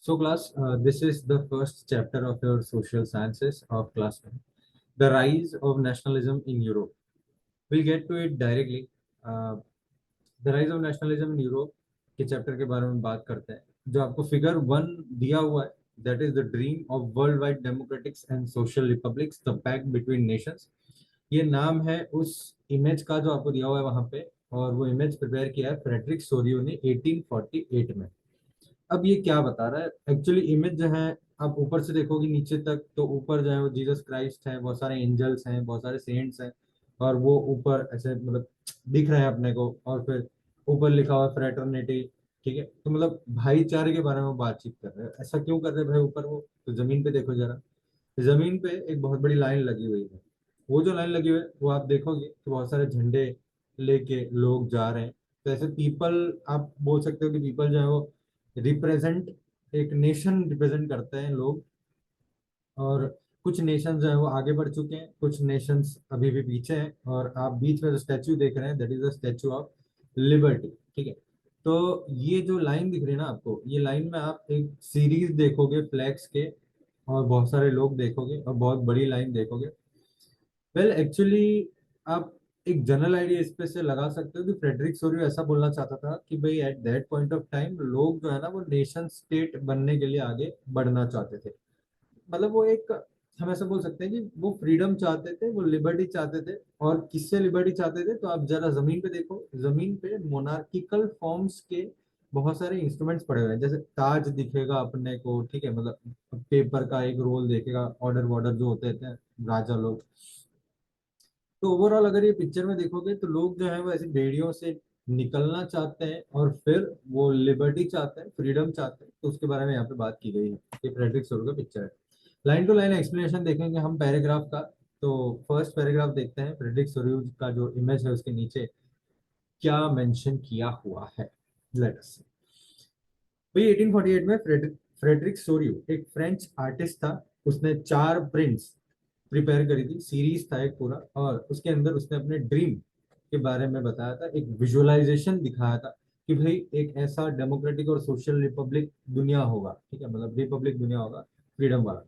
So class, this is the first chapter of your social sciences of class 1, the rise of nationalism in Europe. We'll get to it directly. Uh, the rise of nationalism in Europe के chapter के बारे में बात करते हैं जो आपको figure 1 दिया हुआ है. That is the dream of world wide democratics and social republics the pact between nations. ये नाम है उस इमेज का जो आपको दिया हुआ है वहां पे, और वो इमेज प्रिपेयर किया है फ्रेडरिक सोरियो ने 1848 में. अब ये क्या बता रहा है एक्चुअली इमेज जो है, आप ऊपर से देखोगे नीचे तक तो ऊपर जो है वो जीसस क्राइस्ट है, बहुत सारे एंजल्स हैं, बहुत सारे सेंट्स हैं, और वो ऊपर ऐसे मतलब दिख रहे हैं अपने को. और फिर ऊपर लिखा हुआ फ्रेटर्निटी. ठीक है, तो मतलब भाईचारे के बारे में बातचीत कर रहे हैं. ऐसा क्यों कर रहे हैं भाई ऊपर? वो तो जमीन पे देखो जरा. जमीन पे एक बहुत बड़ी लाइन लगी हुई है. वो जो लाइन लगी हुई है वो आप देखोगे कि बहुत सारे झंडे लेके लोग जा रहे हैं. तो ऐसे पीपल, आप बोल सकते हो कि पीपल जो है वो रिप्रेजेंट, एक नेशन रिप्रेजेंट करते हैं लोग. और कुछ नेशन जो है वो आगे बढ़ चुके हैं, कुछ नेशंस अभी भी पीछे हैं. और आप बीच में जो स्टैचू देख रहे हैं that is the statue of liberty. ठीक है, तो ये जो लाइन दिख रही है ना आपको, ये लाइन में आप एक सीरीज देखोगे फ्लैग्स के, और बहुत सारे लोग देखोगे और बहुत बड़ी लाइन देखोगे. वेल एक्चुअली आप एक जनरल आइडिया इस पे से लगा सकते हो कि फ्रेडरिक सोरियो ऐसा बोलना चाहता था कि भाई at that point of time लोग जो है ना वो नेशन स्टेट बनने के लिए आगे बढ़ना चाहते थे. मतलब वो एक, हम ऐसा बोल सकते हैं कि वो फ्रीडम चाहते थे, वो लिबर्टी चाहते थे. और किससे लिबर्टी चाहते थे? तो आप जरा जमीन पे देखो. जमीन पे मोनार्किकल फॉर्म्स के बहुत सारे इंस्ट्रूमेंट्स पड़े हुए हैं. जैसे ताज दिखेगा अपने को, ठीक है, मतलब पेपर का एक रोल देखेगा, ऑर्डर वॉर्डर जो होते थे राजा लोग. तो ओवरऑल अगर ये पिक्चर में देखोगे तो लोग जो है वो ऐसी बेड़ियों से निकलना चाहते हैं, और फिर वो लिबर्टी चाहते हैं, फ्रीडम चाहते हैं. तो उसके बारे में यहाँ पे बात की गई है. ये फ्रेडरिक सोर का पिक्चर है. लाइन टू लाइन एक्सप्लेनेशन देखेंगे हम पैराग्राफ का. तो फर्स्ट पैराग्राफ देखते हैं फ्रेडरिक सोर्यूज का जो इमेज है उसके नीचे क्या मेंशन किया हुआ है. लेट अस सी. भाई 1848 में फ्रेडरिक सोरियो एक फ्रेंच आर्टिस्ट था. उसने 4 प्रिंट्स प्रिपेयर करी थी, सीरीज था एक पूरा, और उसके अंदर उसने अपने ड्रीम के बारे में बताया था, एक विजुअलाइजेशन दिखाया था कि भाई एक ऐसा डेमोक्रेटिक और सोशल रिपब्लिक दुनिया होगा. ठीक है, मतलब रिपब्लिक दुनिया होगा, फ्रीडम वाला.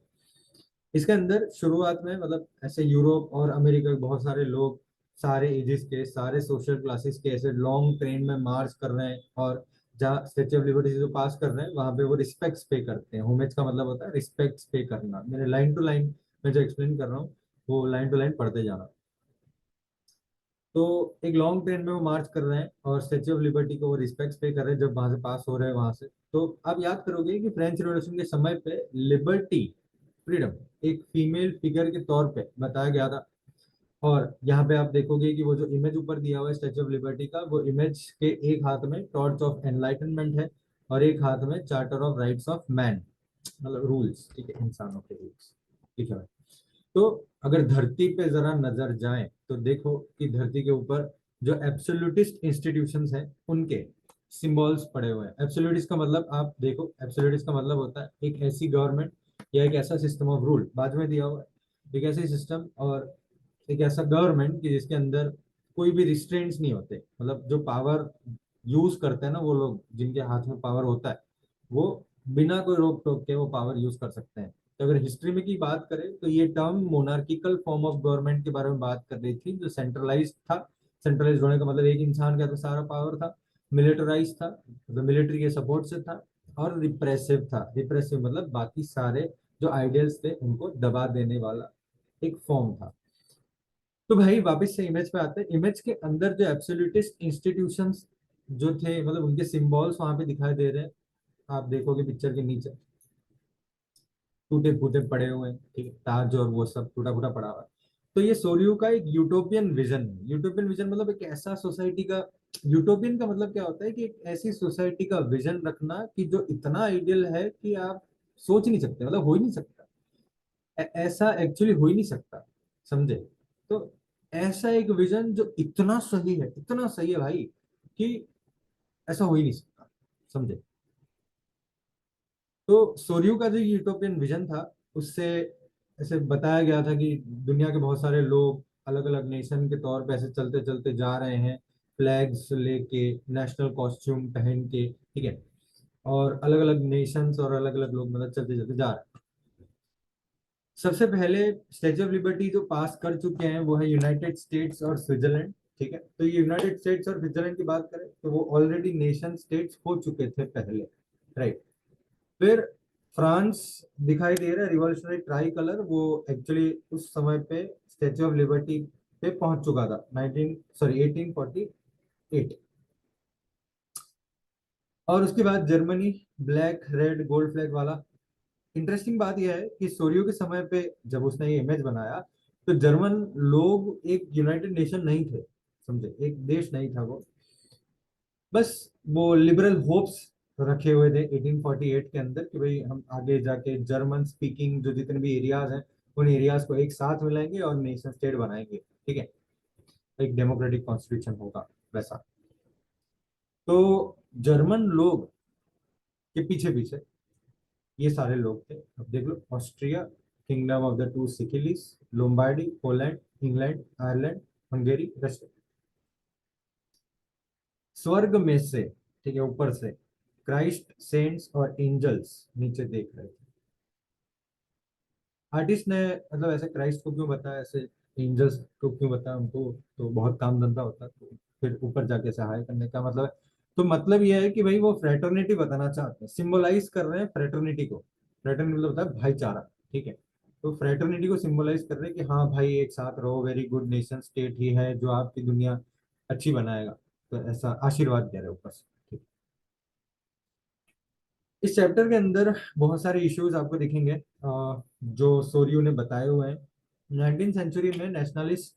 इसके अंदर शुरुआत में मतलब ऐसे यूरोप और अमेरिका के बहुत सारे लोग, सारे एजेस के, सारे सोशल क्लासेस के, ऐसे लॉन्ग ट्रेन में मार्च कर रहे हैं. और जहाँ स्टेच्यू ऑफ लिबर्टी से जो पास कर रहे हैं वहां पे वो रिस्पेक्ट पे करते हैं. होमेज का मतलब होता है रिस्पेक्ट पे करना. मैंने लाइन टू लाइन में जो एक्सप्लेन कर रहा हूँ वो लाइन टू लाइन पढ़ते जाना. तो एक लॉन्ग ट्रेन में वो मार्च कर रहे हैं और स्टेच्यू ऑफ लिबर्टी को वो रिस्पेक्ट पे कर रहे हैं जब वहां से पास हो रहे हैं वहां से. तो आप याद करोगे कि फ्रेंच रिवॉल्यूशन के समय पे लिबर्टी, फ्रीडम, एक फीमेल फिगर के तौर पे बताया गया था. और यहाँ पे आप देखोगे कि वो जो इमेज ऊपर दिया हुआ है स्टैच्यू ऑफ लिबर्टी का, वो इमेज के एक हाथ में टॉर्च ऑफ एनलाइटनमेंट है, और एक हाथ में charter of rights of man, मतलब रूल्स. ठीक है, इंसानों के रूल्स. ठीक है. तो अगर धरती पे जरा नजर जाए तो देखो कि धरती के ऊपर जो एब्सोल्यूटिस्ट इंस्टीट्यूशंस हैं उनके सिंबल्स पड़े हुए हैं. एब्सोल्यूटिस्ट का मतलब आप देखो, एब्सोल्यूटिस्ट का मतलब होता है एक ऐसी गवर्नमेंट या एक ऐसा सिस्टम ऑफ रूल, बाद में दिया हुआ है, एक ऐसी सिस्टम और एक ऐसा गवर्नमेंट कि जिसके अंदर कोई भी रिस्ट्रेंट्स नहीं होते. मतलब जो पावर यूज करते हैं ना वो लोग, जिनके हाथ में पावर होता है, वो बिना कोई रोक टोक के वो पावर यूज कर सकते हैं. तो अगर हिस्ट्री में की बात करें तो ये term monarchical form of government के बारे में बात कर रही थी, जो सेंट्रलाइज था. सेंट्रलाइज होने का मतलब एक इंसान के हाथ में सारा पावर था. मिलिटराइज था, मतलब मिलिट्री के सपोर्ट से था. और रिप्रेसिव था. रिप्रेसिव मतलब बाकी सारे जो आइडियल्स थे उनको दबा देने वाला एक फॉर्म था. तो भाई वापस से इमेज पे आते हैं. इमेज के अंदर जो एब्सोल्यूटिस्ट इंस्टीट्यूशंस जो थे, मतलब उनके सिंबल्स वहां पे दिखाई दे रहे हैं. आप देखोगे पिक्चर के नीचे टूटे फूटे पड़े हुए हैं. ठीक है, ताज और वो सब टूटा फूटा पड़ा हुआ है. तो ये सोरियो का एक यूटोपियन विजन है. यूटोपियन विजन मतलब एक ऐसा सोसाइटी का, यूटोपियन का मतलब क्या होता है कि एक ऐसी सोसाइटी का विजन रखना कि जो इतना आइडियल है कि आप सोच नहीं सकते, मतलब हो ही नहीं सकता. ऐसा एक्चुअली हो ही नहीं सकता. समझे? तो ऐसा एक विजन जो इतना सही है, इतना सही है भाई, कि ऐसा हो ही नहीं सकता. समझे? तो सोरियो का जो यूटोपियन विजन था उससे ऐसे बताया गया था कि दुनिया के बहुत सारे लोग अलग अलग नेशन के तौर पे ऐसे चलते चलते जा रहे हैं, फ्लैग्स लेके, नेशनल कॉस्ट्यूम पहन के. ठीक है, और अलग अलग नेशंस और अलग अलग लोग मतलब चलते चलते जा रहे हैं। सबसे पहले स्टेच्यू ऑफ लिबर्टी जो पास कर चुके हैं वो है यूनाइटेड स्टेट्स और स्विट्जरलैंड। ठीक है, तो ये यूनाइटेड स्टेट्स और स्विट्जरलैंड की बात करें तो वो ऑलरेडी नेशन स्टेट्स हो चुके थे पहले, राइट। फिर फ्रांस दिखाई दे रहा है रिवॉल्यूशनरी ट्राई कलर, वो एक्चुअली उस समय पे स्टेच्यू ऑफ लिबर्टी पे पहुंच चुका था 1848। और उसके बाद Germany black red gold flag वाला। इंटरेस्टिंग बात यह है कि सोरियो के समय पे जब उसने ये इमेज बनाया तो जर्मन लोग एक यूनाइटेड नेशन नहीं थे, समझे, एक देश नहीं था वो। बस वो लिबरल होप्स रखे हुए थे 1848 के अंदर कि भाई हम आगे जाके जर्मन स्पीकिंग जो जितने भी एरियाज हैं उन एरियाज को एक साथ मिलाएंगे और नेशन स्टेट बनाएंगे। ठीक है, एक डेमोक्रेटिक कॉन्स्टिट्यूशन होगा वैसा। तो जर्मन लोग के पीछे पीछे ये सारे लोग थे। अब देख लो, Austria, kingdom of the two Sicilies, Lombardy, Poland, England, Ireland, Hungary, Russia. स्वर्ग में से, ठीक है, ऊपर से क्राइस्ट, सेंट्स और एंजल्स नीचे देख रहे थे। आर्टिस्ट ने मतलब ऐसे क्राइस्ट को क्यों बताया, ऐसे एंजल्स को क्यों बताया, उनको तो बहुत काम धंधा होता है, तो फिर ऊपर जाके सहाय करने का मतलब है। तो मतलब यह है कि भाई वो फ्रेटर्निटी बताना चाहते हैं, सिंबलाइज कर रहे हैं फ्रेटर्निटी को। फ्रेटर्निटी मतलब होता है भाईचारा। ठीक है, तो फ्रेटर्निटी को सिंबलाइज कर रहे हैं कि हाँ भाई एक साथ रहो, वेरी गुड नेशन स्टेट ही है जो आपकी दुनिया अच्छी बनाएगा। तो ऐसा आशीर्वाद दे रहे हैं ऊपर से। ठीक। इस चैप्टर के अंदर बहुत सारे इश्यूज आपको दिखेंगे जो सोरियो ने बताए हुए हैं। 19th सेंचुरी में नेशनलिस्ट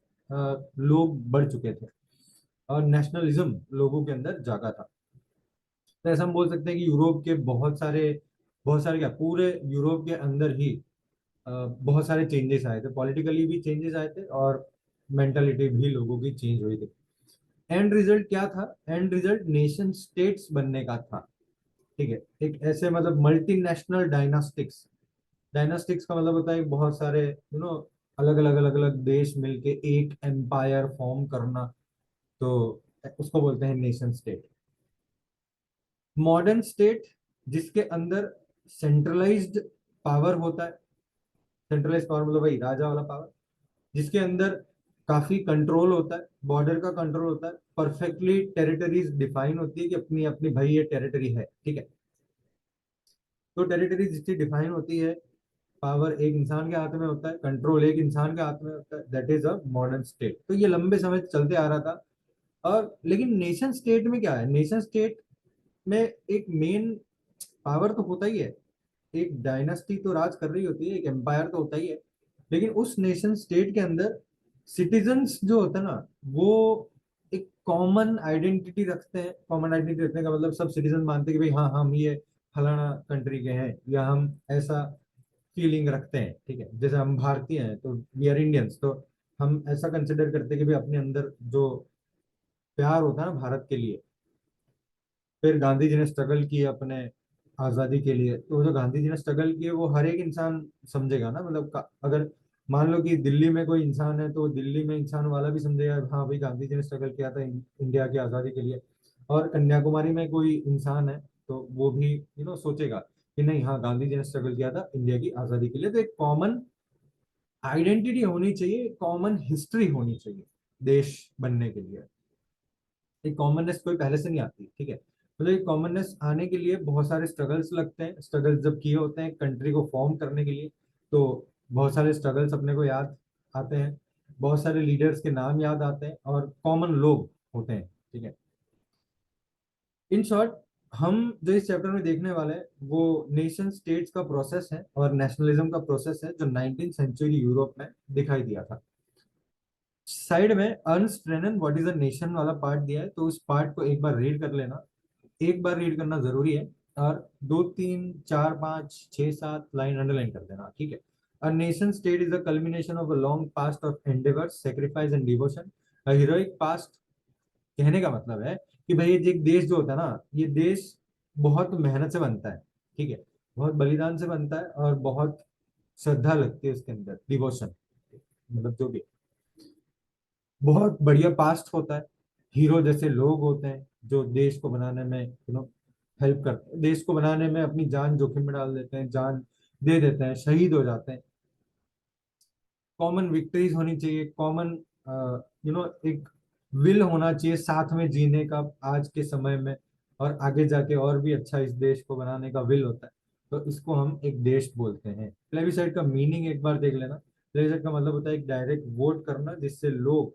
लोग बढ़ चुके थे और नेशनलिज्म लोगों के अंदर जागा था। तो ऐसा हम बोल सकते हैं कि यूरोप के बहुत सारे क्या, पूरे यूरोप के अंदर ही बहुत सारे चेंजेस आए थे, पॉलिटिकली भी चेंजेस आए थे और मेंटालिटी भी लोगों की चेंज हुई थी। एंड रिजल्ट क्या था? एंड रिजल्ट नेशन स्टेट्स बनने का था। ठीक है, एक ऐसे मतलब मल्टीनेशनल डायनास्टिक्स। डायनास्टिक्स का मतलब होता है बहुत सारे अलग अलग देश मिलके एक एम्पायर फॉर्म करना। तो उसको बोलते हैं नेशन स्टेट। मॉडर्न स्टेट जिसके अंदर सेंट्रलाइज्ड पावर होता है। सेंट्रलाइज्ड पावर मतलब वही राजा वाला पावर, जिसके अंदर काफी कंट्रोल होता है, बॉर्डर का कंट्रोल होता है, परफेक्टली टेरिटरीज डिफाइन होती है कि अपनी अपनी भाई ये टेरिटरी है। ठीक है, तो टेरिटरी जितनी डिफाइन होती है, पावर एक इंसान के हाथ में होता है, कंट्रोल एक इंसान के हाथ में होता है, that is a modern state. तो ये लंबे समय से चलते आ रहा था। और लेकिन नेशन स्टेट में क्या है, नेशन स्टेट में एक मेन पावर तो होता ही है, एक डायनास्टी तो राज कर रही होती है, एक एम्पायर तो होता ही है। लेकिन उस नेशन स्टेट के अंदर सिटीजन्स जो होता है ना, वो एक कॉमन आइडेंटिटी रखते हैं। कॉमन आइडेंटिटी रखने का मतलब सब सिटीजन मानते हैं कि भाई हाँ हम ये फलाना कंट्री के हैं, या हम ऐसा फीलिंग रखते हैं। ठीक है, जैसे हम भारतीय हैं तो वी आर इंडियंस, तो हम ऐसा कंसिडर करते हैं कि भाई अपने अंदर जो प्यार होता है ना भारत के लिए। फिर गांधी जी ने स्ट्रगल किया अपने आजादी के लिए, तो जो गांधी जी ने स्ट्रगल किए वो हर एक इंसान समझेगा ना, मतलब अगर मान लो कि दिल्ली में कोई इंसान है तो दिल्ली में इंसान वाला भी समझेगा हाँ भाई गांधी जी ने स्ट्रगल किया था इंडिया की आजादी के लिए। और कन्याकुमारी में कोई इंसान है तो वो भी सोचेगा कि नहीं, हाँ गांधी जी ने स्ट्रगल किया था इंडिया की आजादी के लिए। तो एक कॉमन आइडेंटिटी होनी चाहिए, कॉमन हिस्ट्री होनी चाहिए देश बनने के लिए। एक कॉमननेस कोई पहले से नहीं आती। ठीक है, मतलब एक कॉमननेस आने के लिए बहुत सारे स्ट्रगल्स लगते हैं। स्ट्रगल्स जब किए होते हैं कंट्री को फॉर्म करने के लिए, तो बहुत सारे स्ट्रगल्स अपने को याद आते हैं, बहुत सारे लीडर्स के नाम याद आते हैं और कॉमन लोग होते हैं। ठीक है, इन शॉर्ट हम जो इस चैप्टर में देखने वाले हैं वो नेशन स्टेट्स का प्रोसेस है और नेशनलिज्म का प्रोसेस है जो 19th सेंचुरी यूरोप में दिखाई दिया था। साइड में Ernest Renan what is a nation वाला पार्ट दिया है, तो उस पार्ट को एक बार रीड कर लेना। एक बार रीड करना जरूरी है, और दो तीन चार पाँच छह सात लाइन अंडरलाइन कर देना। ठीक है, a nation state is the culmination of a long past of endeavours, sacrifice and devotion, a heroic past. कहने का मतलब है कि भाई ये एक देश जो होता है ना, ये देश बहुत मेहनत से बनता है। ठीक है, बहुत बलिदान से बनता है और बहुत श्रद्धा लगती है उसके अंदर, डिवोशन मतलब जो भी। बहुत बढ़िया पास्ट होता है, हीरो जैसे लोग होते हैं जो देश को बनाने में हेल्प करते हैं, देश को बनाने में अपनी जान जोखिम में डाल देते हैं, जान दे देते हैं, शहीद हो जाते हैं। कॉमन विक्ट्रीज होनी चाहिए, कॉमन एक विल होना चाहिए साथ में जीने का आज के समय में, और आगे जाके और भी अच्छा इस देश को बनाने का विल होता है। तो इसको हम एक देश बोलते हैं। प्लेबिसाइड का मीनिंग एक बार देख लेना। प्लेबिसाइड का मतलब होता है एक डायरेक्ट वोट करना जिससे लोग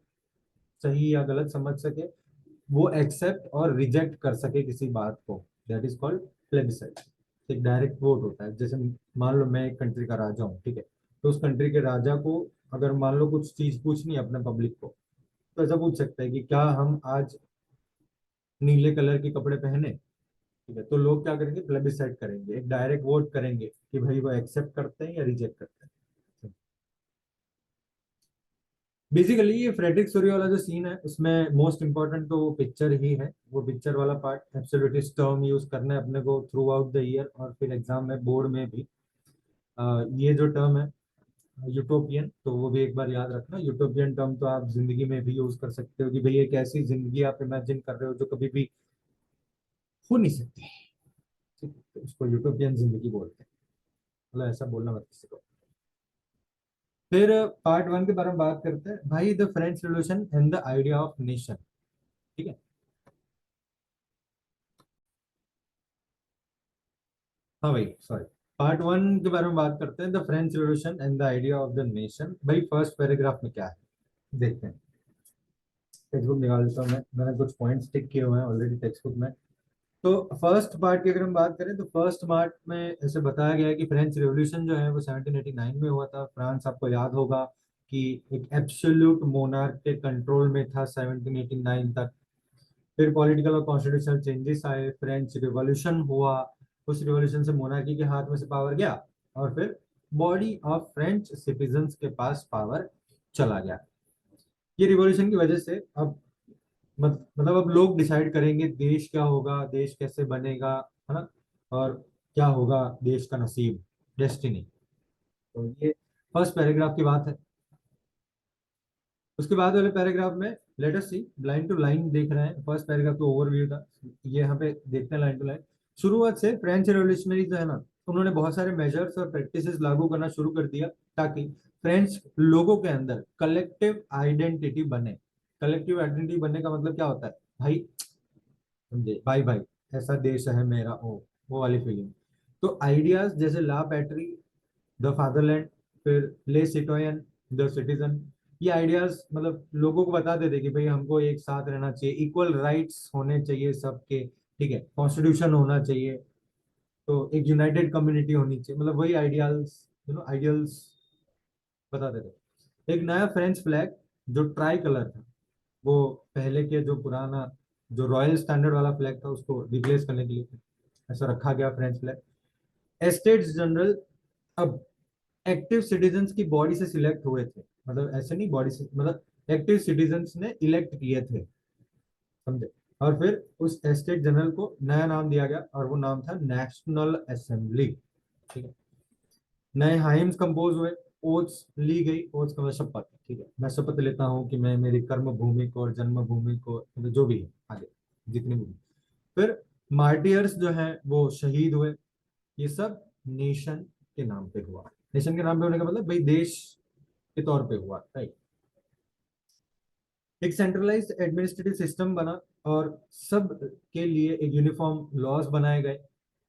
सही या गलत समझ सके, वो एक्सेप्ट और रिजेक्ट कर सके किसी बात को, दैट इज कॉल्ड प्लेबिसाइड। एक डायरेक्ट वोट होता है। जैसे मान लो मैं एक कंट्री का राजा हूँ, ठीक है, तो उस कंट्री के राजा को अगर मान लो कुछ चीज पूछनी है अपने पब्लिक को, तो ऐसा पूछ सकता है कि क्या हम आज नीले कलर के कपड़े पहने, ठीक है, तो लोग क्या करेंगे, प्लेबिसाइड करेंगे, एक डायरेक्ट वोट करेंगे कि भाई वो एक्सेप्ट करते हैं या रिजेक्ट करते हैं। बेसिकली ये फ्रेडरिक सूरी वाला जो सीन है उसमें मोस्ट इंपॉर्टेंट तो वो पिक्चर ही है, वो पिक्चर वाला पार्ट एब्सोल्युटली टर्म यूज करना है अपने को थ्रू आउट द ईयर, और फिर एग्जाम में बोर्ड में भी। ये जो टर्म है यूटोपियन, तो वो भी एक बार याद रखना। यूटोपियन टर्म तो आप जिंदगी में भी यूज कर सकते हो कि भाई एक ऐसी जिंदगी आप इमेजिन कर रहे हो जो कभी भी हो नहीं सकती, ठीक है? तो उसको यूटोपियन जिंदगी बोलते हैं। मतलब ऐसा बोलना मत किसी को। फिर पार्ट वन के बारे में बात करते हैं भाई, the French revolution and the idea of nation. ठीक है, हाँ भाई सॉरी। पार्ट वन के बारे में बात करते हैं, the French revolution and the idea of the nation. भाई फर्स्ट पैराग्राफ में क्या है देखते हैं। टेक्स्ट बुक निकाल देता हूँ मैं, मैंने कुछ पॉइंट्स टिक किए हुए हैं ऑलरेडी टेक्स्ट बुक में। तो फर्स्ट पार्ट की अगर हम बात करें तो फर्स्ट पार्ट में ऐसे बताया गया है कि फ्रेंच रेवोल्यूशन जो है वो 1789 में हुआ था। फ्रांस आपको याद होगा कि एक एब्सोल्यूट मोनार्क के कंट्रोल में था 1789 तक। फिर पॉलिटिकल और कॉन्स्टिट्यूशनल चेंजेस आए, फ्रेंच रिवॉल्यूशन हुआ, उस रिवॉल्यूशन से मोनार्की के हाथ में से पावर गया, और फिर बॉडी ऑफ फ्रेंच सिटीजन्स के पास पावर चला गया। ये रिवॉल्यूशन की वजह से अब मतलब अब लोग डिसाइड करेंगे देश क्या होगा, देश कैसे बनेगा, है ना, और क्या होगा देश का नसीब, डेस्टिनी। तो ये फर्स्ट पैराग्राफ की बात है। उसके बाद वाले पैराग्राफ में let us see, line to line देख रहे हैं। फर्स्ट पैराग्राफ तो ओवरव्यू था, ये यहाँ पे देखते हैं लाइन टू लाइन। शुरुआत से फ्रेंच रेवोल्यूशनरी जो है ना, उन्होंने बहुत सारे मेजर्स और प्रैक्टिसेस लागू करना शुरू कर दिया ताकि फ्रेंच लोगों के अंदर कलेक्टिव आइडेंटिटी बने। कलेक्टिव आइडेंटिटी बनने का मतलब क्या होता है भाई, समझे, भाई भाई ऐसा देश है मेरा, वो वाली फीलिंग। तो आइडियाज जैसे ला पैट्री, द फादरलैंड, फिर ले सिटोयन, द सिटीजन, ये आइडियाज मतलब लोगों को बताते थे कि भाई हमको एक साथ रहना चाहिए, इक्वल राइट्स होने चाहिए सबके, ठीक है, कॉन्स्टिट्यूशन होना चाहिए, तो एक यूनाइटेड कम्युनिटी होनी चाहिए, मतलब वही आइडियाल्स, आइडियल्स बताते थे। एक नया फ्रेंच फ्लैग जो ट्राई कलर था, वो पहले के जो पुराना जो रॉयल स्टैंडर्ड वाला फ्लैग था उसको रिप्लेस करने के लिए ऐसा रखा गया फ्रेंच फ्लैग। एस्टेट्स जनरल अब एक्टिव सिटीजन्स की बॉडी से सिलेक्ट हुए थे, मतलब ऐसे नहीं बॉडी से, मतलब एक्टिव सिटीजन्स ने इलेक्ट किए थे, समझे। और फिर उस एस्टेट जनरल को नया नाम दिया गया और वो नाम था नेशनल असेंबली। ठीक है, नए हाइम्स कंपोज हुए, ओथ्स ली गई, ओथ्स का मतलब शपथ, ठीक है, मैं शपथ लेता हूँ कि मैं मेरी कर्म भूमि को और जन्म भूमि को, मतलब जो भी है आगे जितने भी। फिर मार्टियर्स जो हैं वो शहीद हुए। ये सब नेशन के नाम पे हुआ। नेशन के नाम पे होने का मतलब भाई देश के तौर पे हुआ, राइट। एक सेंट्रलाइज्ड एडमिनिस्ट्रेटिव सिस्टम बना और सब के लिए एक यूनिफॉर्म लॉज बनाए गए।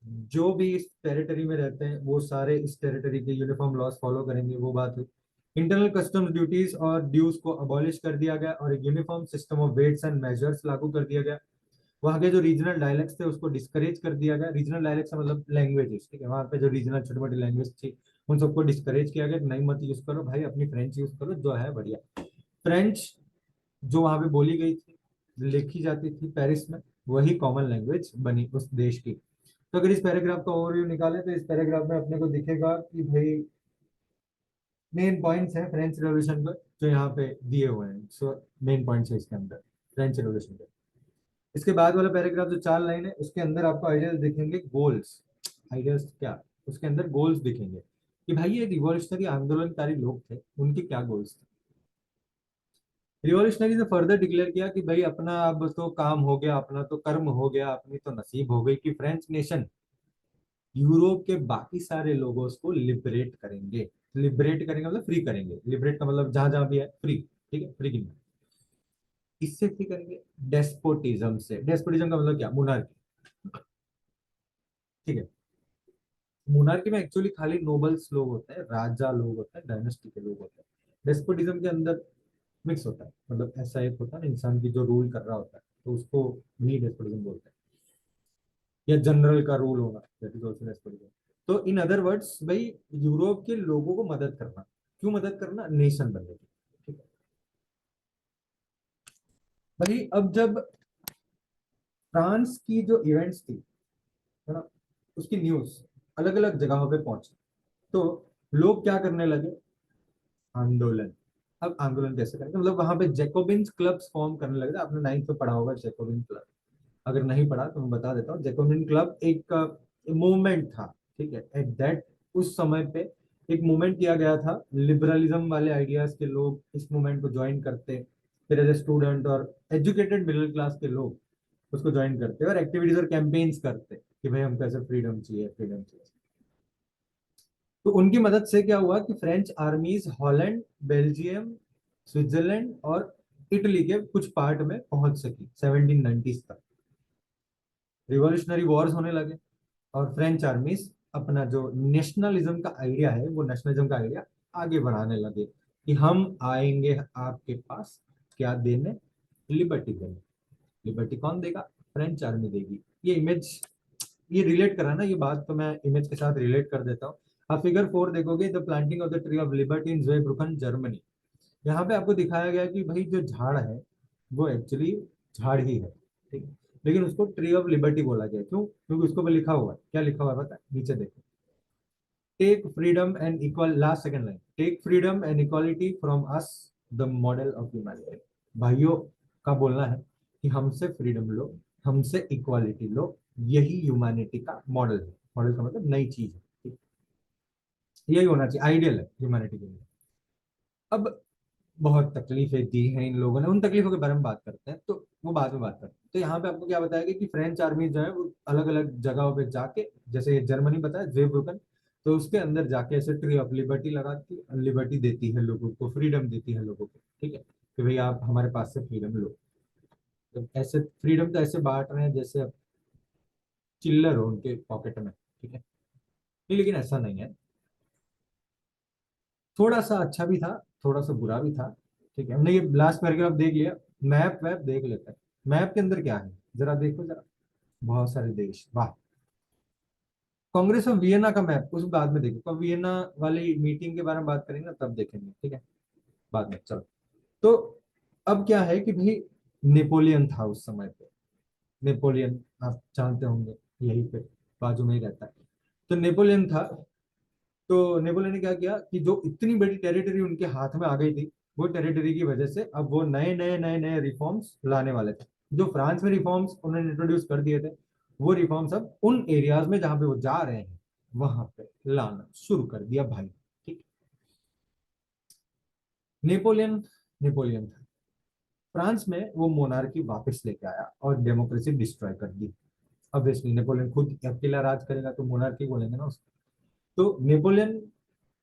जो भी इस टेरिटरी में रहते हैं वो सारे इस टेरिटरी के यूनिफॉर्म लॉज फॉलो करेंगे, वो बात हुई। इंटरनल कस्टम्स ड्यूटीज और ड्यूज को अबॉलिश कर दिया गया और एक uniform system of weights and measures लागू कर दिया गया। वहाँ के जो रीजनल डायलेक्ट्स थे उसको डिस्करेज कर दिया गया। रीजनल डायलेक्ट्स मतलब लैंग्वेजेस, ठीक है, वहाँ पे जो रीजनल छोटी मोटी लैंग्वेज थी उन सबको डिस्करेज किया गया, नहीं मत यूज करो भाई, अपनी फ्रेंच यूज करो जो है बढ़िया। फ्रेंच जो वहां पे बोली गई थी, लिखी जाती थी पेरिस में, वही कॉमन लैंग्वेज बनी उस देश की। तो अगर इस पैराग्राफ का ओवरव्यू निकाले तो इस पैराग्राफ में अपने को दिखेगा कि भाई मेन पॉइंट्स हैं फ्रेंच रेवोल्यूशन पर जो यहाँ पे दिए हुए हैं। सो मेन पॉइंट्स है इसके अंदर फ्रेंच रेवोल्यूशन पे। इसके बाद वाला पैराग्राफ जो 4 लाइन है उसके अंदर आपको आइडियाज दिखेंगे, गोल्स। आइडियाज क्या, उसके अंदर गोल्स दिखेंगे कि भाई ये रिवॉल्यूशनरी आंदोलनकारी लोग थे, उनके क्या गोल्स थे। रिवॉल्यूशनरी ने फर्दर डिक्लेयर किया कि भाई अपना अब तो काम हो गया, अपना तो कर्म हो गया, अपनी तो नसीब हो गई कि फ्रेंच नेशन यूरोप के बाकी सारे लोगों को लिबरेट करेंगे। लिबरेट करेंगे मतलब फ्री करेंगे, लिबरेट का मतलब जहां जहां भी है फ्री, ठीक है, फ्री किंगडम। इससे फ्री करेंगे डेस्पोटिज्म से। डेस्पोटिज्म का मतलब क्या, मोनार्की, ठीक है। मोनार्की में एक्चुअली खाली नोबल्स लोग होते हैं, राजा लोग होते हैं, डायनेस्टी के लोग होते हैं। डेस्पोटिज्म के अंदर मिक्स होता है, मतलब ऐसा एक होता है ना इंसान की जो रूल कर रहा होता है, तो उसको भी डेस्पोटिज्म बोलते हैं। या जनरल का रूल होना, दैट इज आल्सो डेस्पोटिज्म। तो इन अदर वर्ड्स भाई, यूरोप के लोगों को मदद करना। क्यों मदद करना, नेशन बनने की, ठीक है भाई। अब जब फ्रांस की जो इवेंट्स थी, है ना, उसकी न्यूज अलग अलग जगहों पे पहुंची, तो लोग क्या करने लगे, आंदोलन। अब आंदोलन कैसे करेंगे, मतलब वहां पे जैकोबिन क्लब्स फॉर्म करने लगे थे। आपने नाइन्थ में पढ़ा होगा जैकोबिन क्लब, अगर नहीं पढ़ा तो मैं बता देता हूँ। जैकोबिन क्लब एक मूवमेंट था, ठीक है, एट दैट, उस समय पे एक मूवमेंट किया गया था। लिबरलिज्म वाले आइडियाज के लोग इस मूवमेंट को ज्वाइन करते, फिर एज ए स्टूडेंट और एजुकेटेड मिडिल क्लास के लोग उसको ज्वाइन करते और एक्टिविटीज और कैंपेन्स करते कि भाई हमको ऐसे फ्रीडम चाहिए, फ्रीडम चाहिए। तो उनकी मदद से क्या हुआ कि फ्रेंच आर्मीज हॉलैंड, बेल्जियम, स्विट्जरलैंड और इटली के कुछ पार्ट में पहुंच सकी 1790s तक। रिवॉल्यूशनरी वॉर्स होने लगे और फ्रेंच आर्मीज अपना जो नेशनलिज्म का आइडिया है, वो नेशनलिज्म का आइडिया आगे बढ़ाने लगे कि हम आएंगे आपके पास, क्या देने, लिबर्टी देने। लिबर्टी कौन देगा, फ्रेंच आर्मी देगी। ये इमेज, ये रिलेट करा ना, ये बात तो मैं इमेज के साथ रिलेट कर देता हूँ। आप फिगर 4 देखोगे, the planting of the tree of liberty in Zweibrucken Germany. यहाँ पे आपको दिखाया गया कि भाई जो झाड़ है वो एक्चुअली झाड़ ही है, ठीक है, लेकिन उसको ट्री ऑफ लिबर्टी बोला गया। क्यों, क्योंकि उसको पे लिखा हुआ है, क्या लिखा हुआ है पता है, नीचे देखो, take freedom and equal, last second line, take freedom and equality from us, the model of humanity. भाइयों का बोलना है कि हमसे फ्रीडम लो, हमसे इक्वालिटी लो, यही ह्यूमैनिटी का मॉडल है। मॉडल का मतलब नई चीज है, ठीक? यही होना चाहिए, आइडियल है ह्यूमैनिटी के लिए। अब बहुत तकलीफें दी हैं इन लोगों ने, उन तकलीफों के बारे में बात करते हैं, तो वो बाद में बात करते हैं। तो यहाँ पे आपको क्या बताया गया कि फ्रेंच आर्मी जो है वो अलग अलग जगहों पे जाके, जैसे जर्मनी बताया ज़ेब्रुकन, तो उसके अंदर जाके ऐसे ट्री ऑफ लिबर्टी लगाती, लिबर्टी देती है लोगों को, फ्रीडम देती है लोगों को, ठीक है, कि भाई आप हमारे पास से फ्रीडम लो। तो ऐसे फ्रीडम तो ऐसे बांट रहे हैं जैसे अब चिल्लर हो उनके पॉकेट में, ठीक है, नहीं लेकिन ऐसा नहीं है। थोड़ा सा अच्छा भी था, थोड़ा सा बुरा भी था, ठीक है। हमने ये लास्ट पैराग्राफ देख लिया, मैप वैप देख लेते हैं। मैप के अंदर क्या है, जरा देखो जरा, बहुत सारे देश, वाह। कांग्रेस ऑफ वियना का मैप उस बाद में देखो, कब वियना वाली मीटिंग के बारे में बात करेंगे ना तब देखेंगे, ठीक है, बाद में, चलो। तो अब क्या है कि भाई नेपोलियन था उस समय पे। नेपोलियन आप जानते होंगे, यहीं पे बाजू में ही रहता है। तो नेपोलियन था, तो नेपोलियन ने क्या किया कि जो इतनी बड़ी टेरिटरी उनके हाथ में आ गई थी, वो टेरिटरी की वजह से अब वो नए नए नए नए रिफॉर्म्स लाने वाले थे। जो फ्रांस में रिफॉर्म्स उन्होंने इंट्रोड्यूस कर दिए थे, वो रिफॉर्म्स अब उन एरियाज में जहां पे वो जा रहे हैं वहां पे लाना शुरू कर दिया भाई, ठीक। नेपोलियन, नेपोलियन था फ्रांस में, वो मोनार्की वापस लेके आया और डेमोक्रेसी डिस्ट्रॉय कर दी। ऑब्वियसली नेपोलियन खुद अकेला राज करेगा तो मोनार्की बोलेंगे ना उसको। तो नेपोलियन,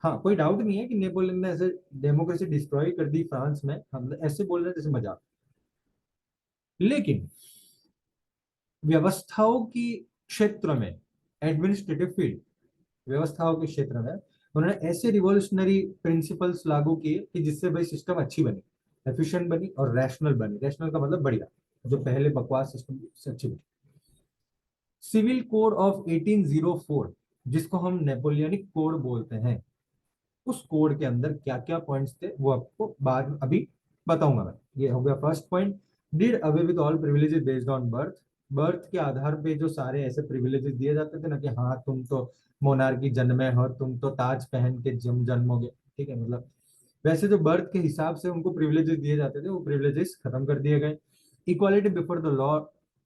हाँ कोई डाउट नहीं है कि नेपोलियन ने ऐसे डेमोक्रेसी डिस्ट्रॉय कर दी फ्रांस में, हम ऐसे बोल रहे हैं जैसे मजाक। लेकिन व्यवस्थाओं की क्षेत्र में, एडमिनिस्ट्रेटिव फील्ड, व्यवस्थाओं के क्षेत्र में उन्होंने ऐसे रिवॉल्यूशनरी प्रिंसिपल्स लागू किए कि जिससे भाई सिस्टम अच्छी बनी, एफिशिएंट बनी और रैशनल बनी। रैशनल का मतलब बढ़िया, जो पहले बकवास सिस्टम से अच्छी बनी। सिविल कोड ऑफ 1804, जिसको हम नेपोलियनिक कोड बोलते हैं, उस कोड के अंदर क्या क्या पॉइंट्स थे वो आपको बाद में अभी बताऊंगा मैं। ये हो गया first point, did away with all privileges based on birth. Birth के आधार पे जो सारे ऐसे प्रिविलेजेस दिए जाते थे ना कि हाँ तुम तो मोनार्की जन्मे हो, तुम तो ताज पहन के जन्मोगे, ठीक है, मतलब वैसे जो बर्थ के हिसाब से उनको प्रिविलेजेस दिए जाते थे वो प्रिविलेजेस खत्म कर दिए गए। इक्वालिटी बिफोर द लॉ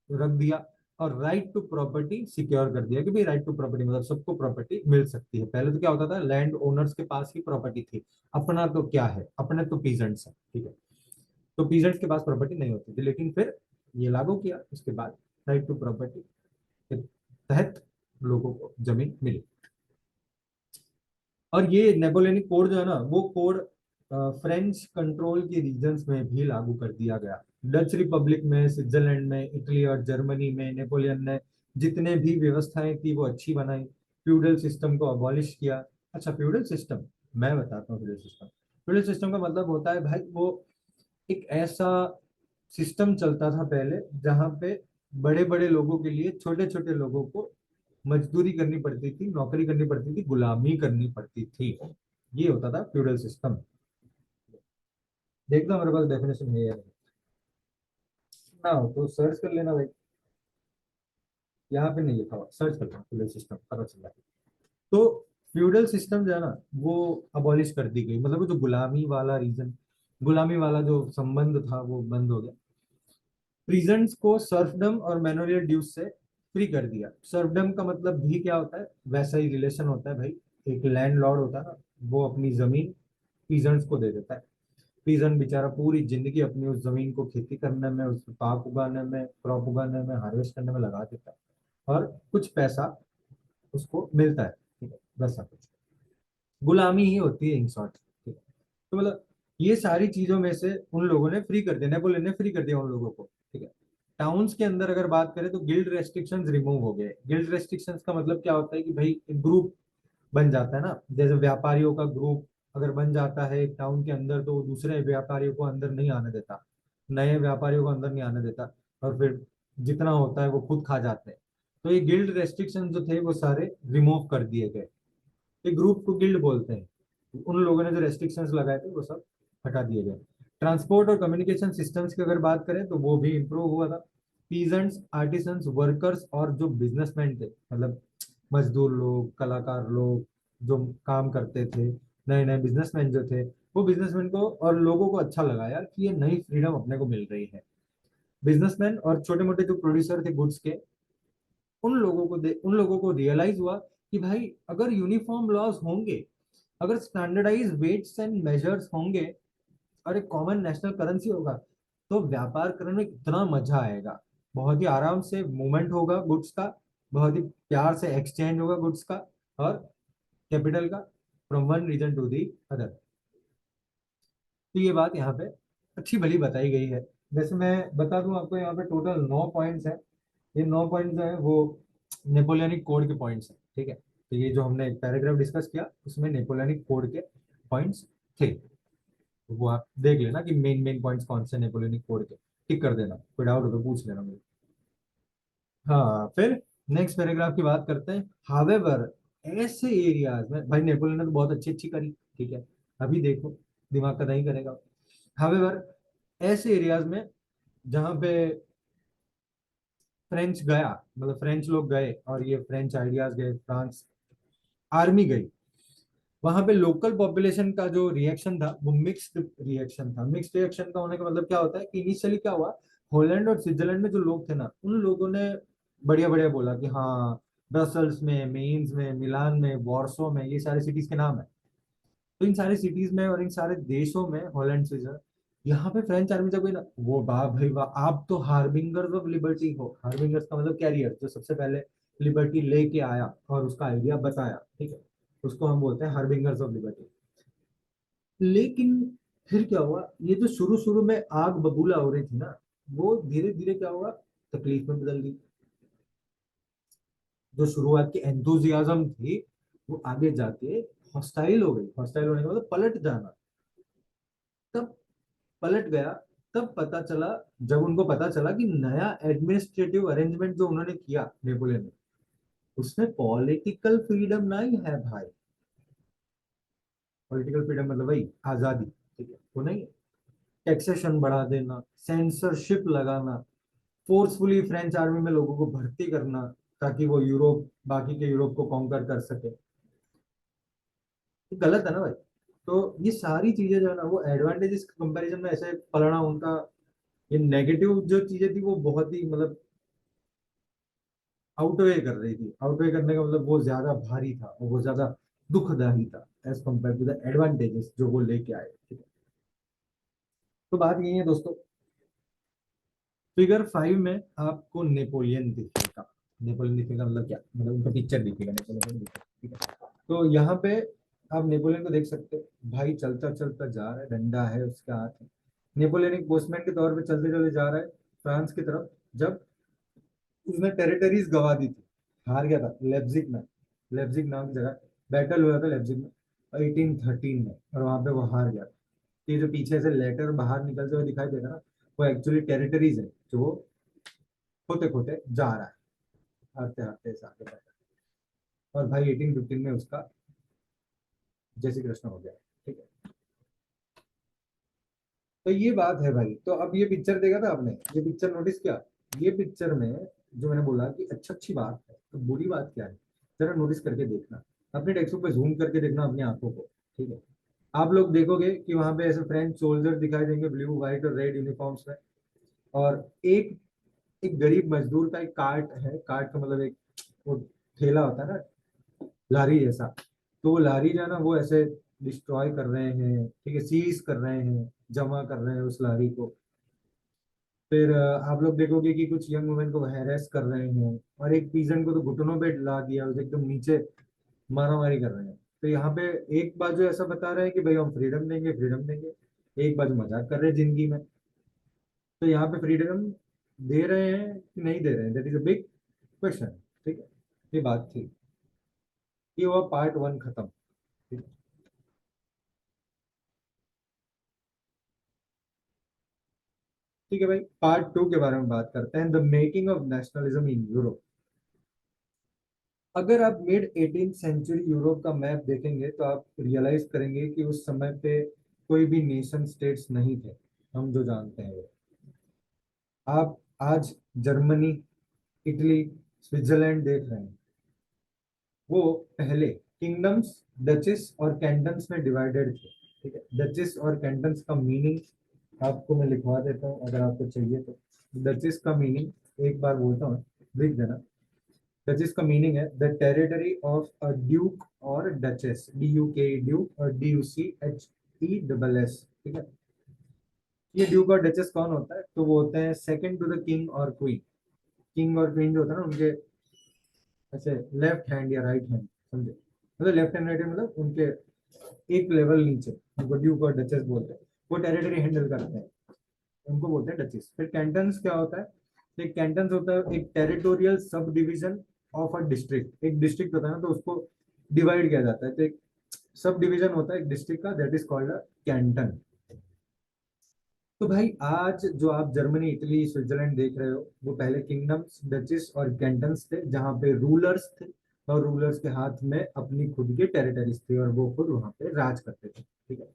रख दिया, और राइट टू प्रॉपर्टी सिक्योर कर दिया कि भाई राइट टू प्रॉपर्टी मतलब सबको प्रॉपर्टी मिल सकती है। पहले तो क्या होता था, लैंड ओनर्स के पास ही प्रॉपर्टी थी, अपना तो क्या है, अपने तो पीजेंट्स है, ठीक है। तो पीजेंट्स के पास प्रॉपर्टी नहीं होती थी, लेकिन फिर ये लागू किया, उसके बाद राइट टू प्रॉपर्टी के तहत लोगों को जमीन मिली। और ये नेपोलियनिक कोड जो है ना, वो कोड फ्रेंच कंट्रोल के रीजन्स में भी लागू कर दिया गया। डच रिपब्लिक में, स्विट्जरलैंड में, इटली और जर्मनी में नेपोलियन ने जितने भी व्यवस्थाएं थी वो अच्छी बनाई, फ्यूडल सिस्टम को अबॉलिश किया। अच्छा, फ्यूडल सिस्टम मैं बताता हूँ। फ्यूडल सिस्टम का मतलब होता है भाई, वो एक ऐसा सिस्टम चलता था पहले जहां पे बड़े बड़े लोगों के लिए छोटे छोटे लोगों को मजदूरी करनी पड़ती थी, नौकरी करनी पड़ती थी, गुलामी करनी पड़ती थी। ये होता था फ्यूडल सिस्टम। देखना मेरे पास डेफिनेशन है या नहीं। ना हो तो सर्च कर लेना भाई, यहाँ पे नहीं लिखा हुआ, सर्च कर लेना फ्यूडल सिस्टम, पता चल जाएगा। तो फ्यूडल सिस्टम जो है ना, वो अबॉलिश कर दी गई, मतलब वो जो गुलामी वाला रीजन, गुलामी वाला जो संबंध था वो बंद हो गया। प्रीजेंट्स को सर्फडम और मैनुअल ड्यूज से फ्री कर दिया। सर्फडम का मतलब भी क्या होता है, वैसा ही रिलेशन होता है भाई। एक लैंड लॉर्ड होता है ना, वो अपनी जमीन पीजेंट्स को दे देता है। पीजेंट बेचारा पूरी जिंदगी अपनी उस जमीन को खेती करने में, उस पाक उगाने में, क्रॉप उगाने में, हार्वेस्ट करने में लगा देता है, और कुछ पैसा उसको मिलता है। ठीक है, वैसा कुछ गुलामी ही होती है इन शॉर्ट। ठीक है, तो मतलब ये सारी चीजों में से उन लोगों ने फ्री कर दिया, नेपोलियन ने फ्री कर दिया उन लोगों को। ठीक है, टाउन्स के अंदर अगर बात करें तो गिल्ड रेस्ट्रिक्शंस रिमूव हो गए। गिल्ड रेस्ट्रिक्शंस का मतलब क्या होता है कि भाई एक ग्रुप बन जाता है ना, जैसे व्यापारियों का ग्रुप अगर बन जाता है एक टाउन के अंदर, तो वो दूसरे व्यापारियों को अंदर नहीं आने देता, नए व्यापारियों को अंदर नहीं आने देता, और फिर जितना होता है वो खुद खा जाते हैं। तो ये गिल्ड रेस्ट्रिक्शन जो थे वो सारे रिमूव कर दिए गए। ये ग्रुप को गिल्ड बोलते हैं। उन लोगों ने जो रेस्ट्रिक्शंस लगाए थे वो सब हटा दिए गए। ट्रांसपोर्ट और कम्युनिकेशन सिस्टम्स की अगर बात करें तो वो भी इम्प्रूव हुआ था। पीजेंट्स, आर्टिसंस, वर्कर्स और जो बिजनेसमैन थे, मतलब मजदूर लोग, कलाकार लोग जो काम करते थे, नए नए बिजनेसमैन जो थे, वो बिजनेसमैन को और लोगों को अच्छा लगा यार कि ये नई फ्रीडम अपने को मिल रही है। बिजनेसमैन और छोटे मोटे जो प्रोड्यूसर थे गुड्स के, उन लोगों को रियलाइज हुआ कि भाई अगर यूनिफॉर्म लॉज होंगे, अगर स्टैंडर्डाइज वेट्स एंड मेजर्स होंगे, और एक कॉमन नेशनल करेंसी होगा, तो व्यापार करने में कितना मजा आएगा। बहुत ही आराम से मूवमेंट होगा गुड्स का, बहुत ही प्यार से एक्सचेंज होगा गुड्स का और कैपिटल का, from one region to the other. तो ये बात यहाँ पे अच्छी भली बताई गई है। वैसे मैं बता दूं आपको, यहाँ पे टोटल 9 पॉइंट्स है। ये 9 पॉइंट्स जो है वो नेपोलियनिक कोड के पॉइंट्स हैं। ठीक है, तो ये जो हमने पैराग्राफ डिस्कस किया उसमें नेपोलियनिक कोड के पॉइंट्स थे। तो वो आप देख लेना कि मेन मेन पॉइंट्स कौन से नेपोलियनिक कोड के, टिक कर देना, कोई डाउट हो तो पूछ लेना मुझे। हाँ, फिर नेक्स्ट पैराग्राफ की बात करते हैं। हावेवर, ऐसे एरियाज में, भाई नेपोलियन ने तो बहुत अच्छी अच्छी करी, ठीक है, अभी देखो दिमाग का नहीं करेगा। हावेवर, ऐसे एरियाज में जहाँ पे फ्रेंच गया, मतलब फ्रेंच लोग गए और ये फ्रेंच आइडियाज गए, फ्रांस आर्मी गई, वहां पे लोकल पॉपुलेशन का जो रिएक्शन था वो मिक्स्ड रिएक्शन था। मिक्स्ड रिएक्शन का होने का मतलब क्या होता है कि इनिशियली क्या हुआ, हॉलैंड और स्विट्जरलैंड में जो लोग थे ना, उन लोगों ने बढ़िया बढ़िया बोला कि हाँ, ब्रसल्स में, मेन्स में, मिलान में, वॉर्सो में, ये सारे सिटीज के नाम है। तो इन सारे सिटीज में और इन सारे देशों में, हॉलैंड स्विट्जरलैंड, यहाँ पे फ्रेंच आर्मी जब गई ना, वो वाह भाई वाह, आप तो हार्बिंगर्स ऑफ लिबर्टी हो। हार्बिंगर्स का मतलब कैरियर, जो सबसे पहले लिबर्टी लेके आया और उसका आइडिया बताया, ठीक है, उसको हम बोलते हैं हार्बिंगर्स ऑफ लिबर्टी। लेकिन फिर क्या हुआ, ये जो शुरू शुरू में आग बबूला हो रही थी ना, वो धीरे धीरे क्या हुआ, तकलीफ में बदल गई। जो शुरुआत की एंथुजियाज्म थी वो आगे जाके हॉस्टाइल हो गई। हॉस्टाइल होने का मतलब पलट जाना। तब पलट गया, तब पता चला, जब उनको पता चला कि नया एडमिनिस्ट्रेटिव अरेंजमेंट जो उन्होंने किया नेपोलियन ने, उसमें पॉलिटिकल फ्रीडम नहीं है भाई। पॉलिटिकल फ्रीडम मतलब भाई आजादी, ठीक है, वो नहीं है। टैक्सेशन बढ़ा देना, सेंसरशिप लगाना, फोर्सफुली फ्रेंच आर्मी में लोगों को भर्ती करना ताकि वो यूरोप, बाकी के यूरोप को कॉन्कर कर सके, ये गलत है ना भाई। तो ये सारी चीजें जो है ना, वो एडवांटेजेस कंपैरिजन में ऐसे पलड़ा उनका, ये नेगेटिव जो चीजें थी वो बहुत ही मतलब आउटवे कर रही थी। आउटवे करने का मतलब वो ज्यादा भारी था और वो ज्यादा दुखदायी था as compare to the advantages जो वो लेके आए। ठीक है, तो बात यही है दोस्तों, फिगर 5 में आपको नेपोलियन दिखेगा। नेपोलियन दिखेगा मतलब क्या, मतलब उनका पिक्चर दिखेगा, नेपोलियन दिखेगा, ठीक है। तो यहाँ पे आप नेपोलियन को देख सकते हो, भाई चलता चलता जा रहा है, डंडा है उसके हाथ में। नेपोलियन एक पोस्टमैन के तौर पे चलते चलते जा रहा है फ्रांस की तरफ, जब उसने टेरिटरीज गवा दी थी, हार गया था लेप्जिग में। लेप्जिग नाम की जगह बैटल हुआ था लेप्जिग में 1813 में, और वहां पे वो हार गया था। ये जो पीछे से लेटर बाहर निकलते हुए दिखाई दे रहा है ना, वो एक्चुअली टेरिटरीज है जो वो खोते खोते जा रहा है, हारते हारते इस आगे बढ़ रहा है। और भाई 1815 में उसका जय श्री कृष्ण हो गया, ठीक है। तो ये बात है भाई। तो अब ये पिक्चर देखा था आपने, ये पिक्चर नोटिस किया? ये पिक्चर में जो मैंने बोला कि अच्छा अच्छी बात है, तो बुरी बात क्या है, जरा नोटिस करके देखना, अपने टेक्स्ट बुक पे जूम करके देखना अपनी आंखों को, ठीक है। आप लोग देखोगे कि वहां पे ऐसे फ्रेंच सोल्जर दिखाई देंगे ब्लू व्हाइट और रेड यूनिफॉर्म्स में, और एक एक गरीब मजदूर का एक कार्ट है, कार्ट का मतलब एक वो ठेला होता है ना, लारी जैसा। तो वो लारी जो है ना, वो ऐसे डिस्ट्रॉय कर रहे हैं, ठीक है, सीज कर रहे हैं, जमा कर रहे हैं उस लारी को। फिर आप लोग देखोगे कि कुछ यंग वुमेन को हैरेस कर रहे हैं, और एक पीजन को तो घुटनों पे ला दिया, उसे एकदम नीचे मारा मारी कर रहे हैं। तो यहाँ पे एक बाजू ऐसा बता रहा है कि भाई हम फ्रीडम देंगे, फ्रीडम देंगे, एक बाजू मजाक कर रहे हैं जिंदगी में। तो यहाँ पे फ्रीडम दे रहे हैं कि नहीं दे रहे हैं, that is a big question, ठीक है। ये बात थी, ये हुआ पार्ट 1 खत्म, ठीक है। ठीक है भाई, पार्ट 2 के बारे में बात करते हैं, the making of nationalism in Europe. अगर आप मिड 18th सेंचुरी यूरोप का मैप देखेंगे तो आप रियलाइज करेंगे कि उस समय पे कोई भी नेशन स्टेट्स नहीं थे, हम जो जानते हैं वो। आप आज जर्मनी, इटली, स्विट्जरलैंड देख रहे हैं, वो पहले किंगडम्स, डचेस और कैंटन्स में डिवाइडेड थे, ठीक है। डचेस और कैंटन्स का मीनिंग आपको मैं लिखवा देता हूँ अगर आपको चाहिए तो। डचेस का मीनिंग एक बार बोलता हूँ, लिख देना। डचेस का मीनिंग है the territory of a Duke और डचेस, DUK ड्यूक और DUCHESS, ठीक है। ये ड्यूक और डचेस कौन होता है, तो वो होते हैं सेकंड टू द किंग और क्वीन। किंग और क्वीन जो होता है ना, उनके ऐसे लेफ्ट हैंड या राइट हैंड, समझे, मतलब लेफ्ट हैंड राइट हैंड, मतलब उनके एक लेवल नीचे, उनको ड्यूक और डचेस बोलते हैं। वो टेरिटरी हैंडल करते हैं, उनको बोलते हैं डचेस। फिर कैंटन्स क्या होता है, तो एक कैंटन्स होता है एक territorial sub division of a district. एक डिस्ट्रिक्ट होता है ना, तो उसको डिवाइड किया जाता है, तो एक सब डिवीजन होता है एक डिस्ट्रिक्ट का, that is called a Canton. तो भाई आज जो आप जर्मनी, इटली, स्विट्जरलैंड देख रहे हो, वो पहले किंगडम्स, डचेस और कैंटन्स थे, जहां पे रूलर्स थे, और रूलर्स के हाथ में अपनी खुद की टेरिटरीज थी, और वो खुद वहां पे राज करते थे, ठीक है।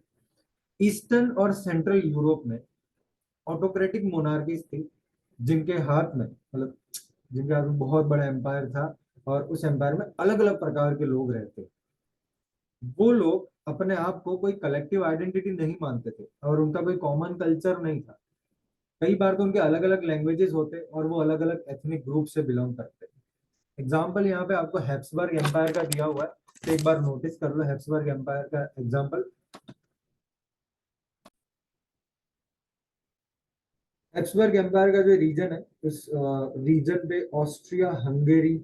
ईस्टर्न और सेंट्रल यूरोप में ऑटोक्रेटिक मोनार्कीज थी, जिनके हाथ में, मतलब जिनके हाथ में बहुत बड़ा एम्पायर था, और उस एम्पायर में अलग अलग प्रकार के लोग रहते। वो लोग अपने आप को कोई कलेक्टिव आइडेंटिटी नहीं मानते थे, और उनका कोई कॉमन कल्चर नहीं था। कई बार तो उनके अलग अलग लैंग्वेजेस होते, और वो अलग अलग एथनिक ग्रुप से बिलोंग करते। एग्जाम्पल यहाँ पे आपको हैप्सबर्ग एम्पायर का दिया हुआ है, तो एक बार नोटिस कर लो हैप्सबर्ग एम्पायर का एग्जाम्पल। हैप्सबर्ग एम्पायर का जो रीजन है, उस रीजन पे Austria Hungary,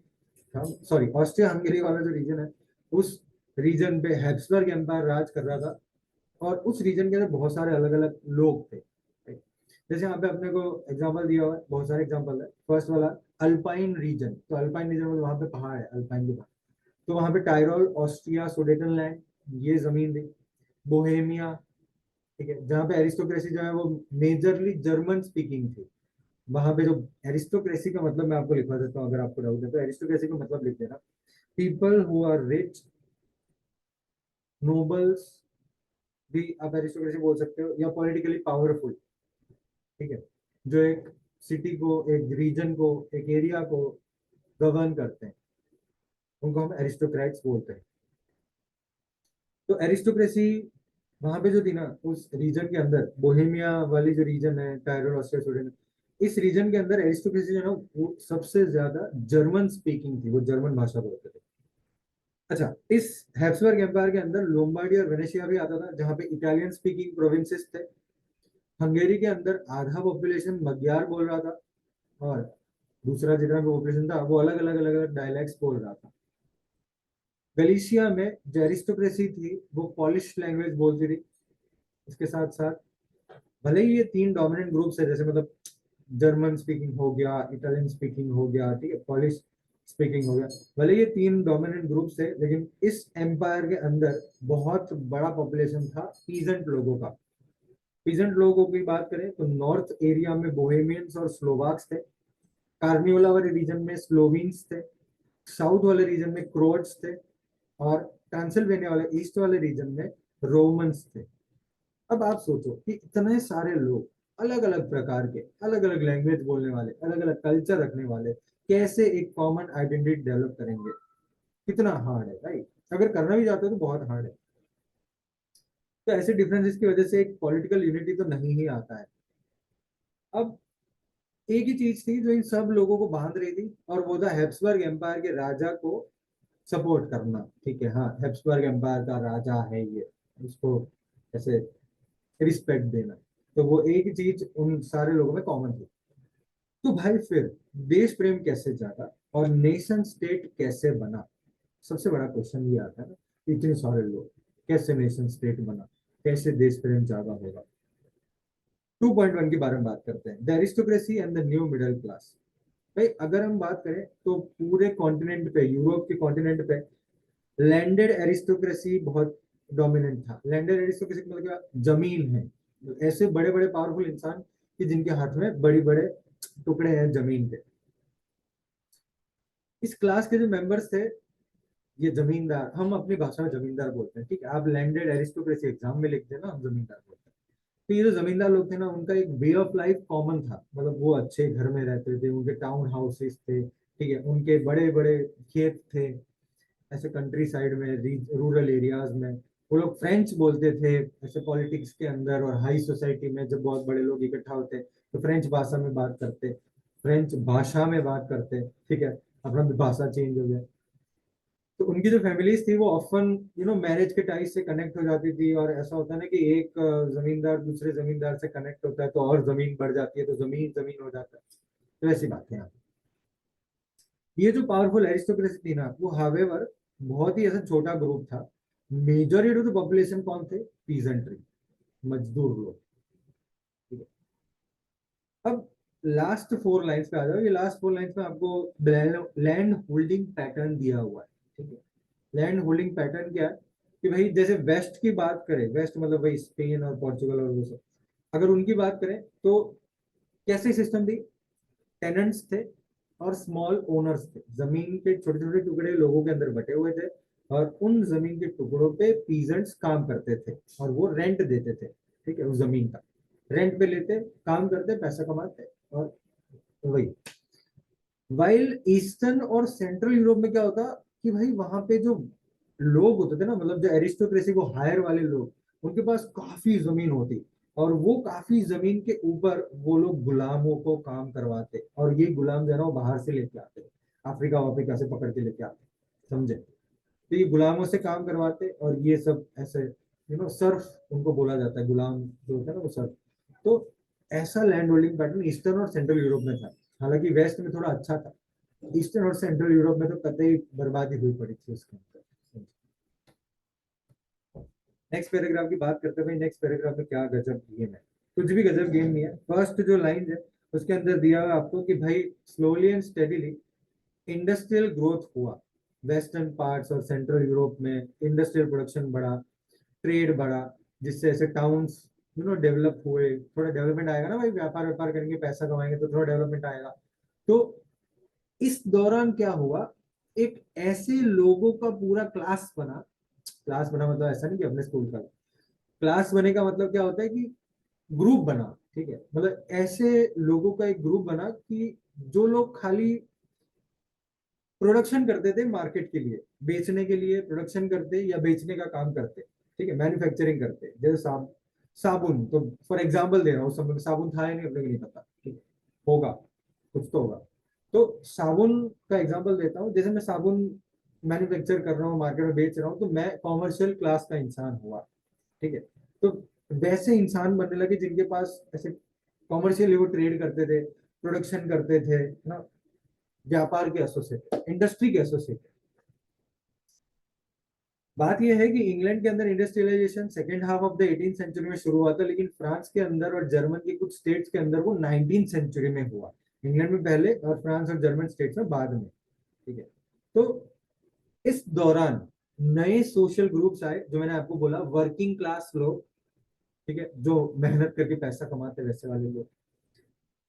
sorry Austria Hungary वाला जो रीजन है, उस रीजन पे हैप्सबर्ग एम्पायर राज कर रहा था। और उस रीजन के अंदर बहुत सारे अलग अलग लोग थे, right? जैसे यहाँ पे अपने को एग्जांपल दिया हुआ है, बहुत सारे एग्जांपल है। फर्स्ट वाला अल्पाइन रीजन, तो अल्पाइन रीजन में वहां पे पहाड़ है, अल्पाइन के पहाड़। तो वहां पे टायरोल, ऑस्ट्रिया, सुडेटनलैंड, ये जमीन थी। बोहेमिया, ठीक है, जहाँ पे एरिस्टोक्रेसी जो है वो मेजरली जर्मन स्पीकिंग थी। वहां पे जो एरिस्टोक्रेसी का मतलब मैं आपको लिखवा देता हूँ, अगर आपको डाउट है तो एरिस्टोक्रेसी का मतलब लिख देना। People who are rich, nobles भी आप एरिस्टोक्रेसी बोल सकते हो, या पॉलिटिकली पावरफुल, ठीक है, जो एक सिटी को, एक रीजन को, एक एरिया को गवर्न करते हैं, उनको हम एरिस्टोक्रेट्स बोलते हैं। तो एरिस्टोक्रेसी वहां पे जो थी ना, उस रीजन के अंदर, बोहेमिया वाली जो रीजन है, टायरल, ऑस्ट्रिया, स्वीडन, इस रीजन के अंदर एरिस्टोक्रेसी जो है ना, वो सबसे ज्यादा जर्मन स्पीकिंग थी, वो जर्मन भाषा बोलते थे। अच्छा, इस हैप्सबर्ग एम्पायर के अंदर लोम्बार्डी और वेनेशिया भी आता था, जहाँ पे इटालियन स्पीकिंग प्रोविंसेस थे। हंगेरी के अंदर आधा पॉपुलेशन magyar बोल रहा था, और दूसरा जितना भी पॉपुलेशन था वो अलग अलग अलग अलग डायलैक्ट्स बोल रहा था। गलीशिया में जो एरिस्टोक्रेसी थी वो पॉलिश लैंग्वेज बोलती थी। इसके साथ साथ भले ही ये तीन डोमिनेंट ग्रुप्स है, जैसे मतलब जर्मन स्पीकिंग हो गया, इटालियन स्पीकिंग हो गया, ठीक है, पॉलिश स्पीकिंग हो गया, भले ये तीन डोमिनेंट ग्रुप्स है, लेकिन इस एम्पायर के अंदर बहुत बड़ा पॉपुलेशन था पीजेंट लोगों का। पीजेंट लोगों की बात करें तो नॉर्थ एरिया में बोहेमियंस और स्लोवाक्स थे, कार्निवला वाले रीजन में स्लोवीन्स थे, साउथ वाले रीजन में क्रोट्स थे, और ट्रांसिल्वेनिया वाले ईस्ट वाले रीजन में रोमन्स थे। अब आप सोचो कि इतने सारे लोग अलग अलग प्रकार के, अलग अलग लैंग्वेज बोलने वाले, अलग अलग कल्चर रखने वाले, कैसे एक कॉमन आइडेंटिटी डेवलप करेंगे? कितना हार्ड है राइट? अगर करना भी चाहते हो तो बहुत हार्ड है। तो ऐसे डिफरेंसेस की वजह से एक पॉलिटिकल यूनिटी तो नहीं ही आता है। अब एक ही चीज थी जो इन सब लोगों को बांध रही थी, और वो था हैब्सबर्ग एम्पायर के राजा को सपोर्ट करना। ठीक है, हाँ, हैब्सबर्ग एम्पायर का राजा है ये, उसको ऐसे रिस्पेक्ट देना। तो वो एक ही चीज उन सारे लोगों में कॉमन थी। तो भाई फिर देश प्रेम कैसे जागा और नेशन स्टेट कैसे बना? सबसे बड़ा क्वेश्चन ये आता है ना, इतने सारे लोग, कैसे नेशन स्टेट बना, कैसे देश प्रेम जागा होगा? 2.1 के बारे में बात करते हैं, the aristocracy and the new middle class. भाई अगर हम बात करें तो पूरे कॉन्टिनेंट पे, यूरोप के कॉन्टिनेंट पे लैंडेड एरिस्टोक्रेसी बहुत डोमिनेंट था। लैंडेड एरिस्टोक्रेसी मतलब क्या? जमीन है, ऐसे बड़े बड़े पावरफुल इंसान कि जिनके हाथ में बड़ी बड़े टुकड़े हैं जमीन के। इस क्लास के जो मेंबर्स थे, ये जमींदार, हम अपनी भाषा में जमींदार बोलते हैं, ठीक है, आप लैंडेड एरिस्टोक्रेसी एग्जाम में लिखते हैं ना, हम जमींदार बोलते हैं। तो ये जो जमींदार लोग थे ना, उनका एक वे ऑफ लाइफ कॉमन था, मतलब वो अच्छे घर में रहते थे, उनके टाउन हाउसेस थे, ठीक है, उनके बड़े बड़े खेत थे, ऐसे कंट्री साइड में, रूरल एरियाज में। वो लोग फ्रेंच बोलते थे, ऐसे पॉलिटिक्स के अंदर और हाई सोसाइटी में जब बहुत बड़े लोग इकट्ठा होते तो फ्रेंच भाषा में बात करते, फ्रेंच भाषा में बात करते, ठीक है, अपना भाषा चेंज हो गया। तो उनकी जो फैमिलीज थी वो ऑफन मैरिज के टाइज से कनेक्ट हो जाती थी, और ऐसा होता है ना कि एक जमींदार दूसरे जमींदार से कनेक्ट होता है तो और जमीन बढ़ जाती है, तो जमीन जमीन हो जाता है। तो ऐसी बात है यहाँ। ये जो पावरफुल एरिस्टोक्रेसी थी ना, वो हावेवर बहुत ही ऐसा छोटा ग्रुप था। मेजॉरिटी ऑफ द पॉपुलेशन कौन थे? पीजेंट्री, मजदूर लोग। ठीक है, अब लास्ट 4 लाइन्स पे आ जाओ। ये लास्ट 4 लाइन्स में आपको लैंड होल्डिंग पैटर्न दिया हुआ है। ठीक है, लैंड होल्डिंग पैटर्न क्या है कि भाई जैसे वेस्ट की बात करें, वेस्ट मतलब भाई स्पेन और पोर्चुगल और वो सब, अगर उनकी बात करें तो कैसे सिस्टम थी? टेनेंट्स थे और स्मॉल ओनर्स थे, जमीन के छोटे छोटे टुकड़े लोगों के अंदर बटे हुए थे, और उन जमीन के टुकड़ों पे पीजेंट्स काम करते थे और वो रेंट देते थे। ठीक है, उस जमीन का रेंट पे लेते, काम करते, पैसा कमाते, और वही। वाइल ईस्टर्न और सेंट्रल यूरोप में क्या होता कि भाई वहां पे जो लोग होते थे ना, मतलब जो एरिस्टोक्रेसी को हायर वाले लोग, उनके पास काफी जमीन होती, और वो काफी जमीन के ऊपर वो लोग गुलामों को काम करवाते, और ये गुलाम जो है ना वो बाहर से लेके आते, अफ्रीका वाफ्रीका से पकड़ के लेके आते, समझे? तो ये गुलामों से काम करवाते, और ये सब ऐसे सर्फ उनको बोला जाता है, गुलाम जो होता है ना वो सर्फ। तो ऐसा लैंड होल्डिंग पैटर्न ईस्टर्न और सेंट्रल यूरोप में था। हालांकि वेस्ट में थोड़ा अच्छा था, ईस्टर्न और सेंट्रल यूरोप में तो कतई बर्बादी हुई पड़ी थी उसके अंदर। नेक्स्ट पैराग्राफ की बात करते हैं भाई, नेक्स्ट पैराग्राफ में क्या गजब गेम है। कुछ भी गजब गेम नहीं है। फर्स्ट जो लाइन है उसके अंदर दिया हुआ आपको कि भाई slowly and steadily industrial growth हुआ वेस्टर्न पार्ट्स और सेंट्रल यूरोप में। इंडस्ट्रियल प्रोडक्शन बढ़ा, ट्रेड बढ़ा, जिससे ऐसे टाउन्स डेवलप हुए। थोड़ा डेवलपमेंट आएगा ना भाई, व्यापार व्यापार करेंगे, पैसा कमाएंगे, तो थोड़ा डेवलपमेंट आएगा। तो इस दौरान क्या हुआ, एक ऐसे लोगों का पूरा क्लास बना। क्लास बना मतलब ऐसा नहीं कि अपने स्कूल का, क्लास बने का मतलब क्या होता है कि ग्रुप बना। ठीक है, मतलब ऐसे लोगों का एक ग्रुप बना कि जो लोग खाली प्रोडक्शन करते थे मार्केट के लिए, बेचने के लिए प्रोडक्शन करते या बेचने का काम करते, ठीक है, मैन्युफैक्चरिंग करते, जैसे साबुन, तो फॉर एग्जांपल दे रहा हूँ, उस समय में साबुन था या नहीं अपने को नहीं पता, ठीक है, होगा, कुछ तो होगा। तो साबुन का एग्जांपल देता हूँ, जैसे मैं साबुन मैन्युफैक्चर कर रहा हूँ, मार्केट में बेच रहा हूँ, तो मैं कॉमर्शियल क्लास का इंसान हुआ। ठीक है, तो वैसे इंसान बनने लगे जिनके पास ऐसे कॉमर्शियली वो ट्रेड करते थे, प्रोडक्शन करते थे ना, व्यापार के एसोसिएट, इंडस्ट्री के एसोसिएट। बात यह है कि इंग्लैंड के अंदर industrialisation second half of the 18th century में शुरू हुआ था, लेकिन फ्रांस के अंदर और जर्मन के कुछ स्टेट्स के अंदर वो 19th सेंचुरी में हुआ। इंग्लैंड में पहले और फ्रांस और जर्मन स्टेट्स में बाद में। ठीक है, तो इस दौरान नए सोशल ग्रुप्स आए, जो मैंने आपको बोला, वर्किंग क्लास लोग, ठीक है, जो मेहनत करके पैसा कमाते वैसे वाले लोग,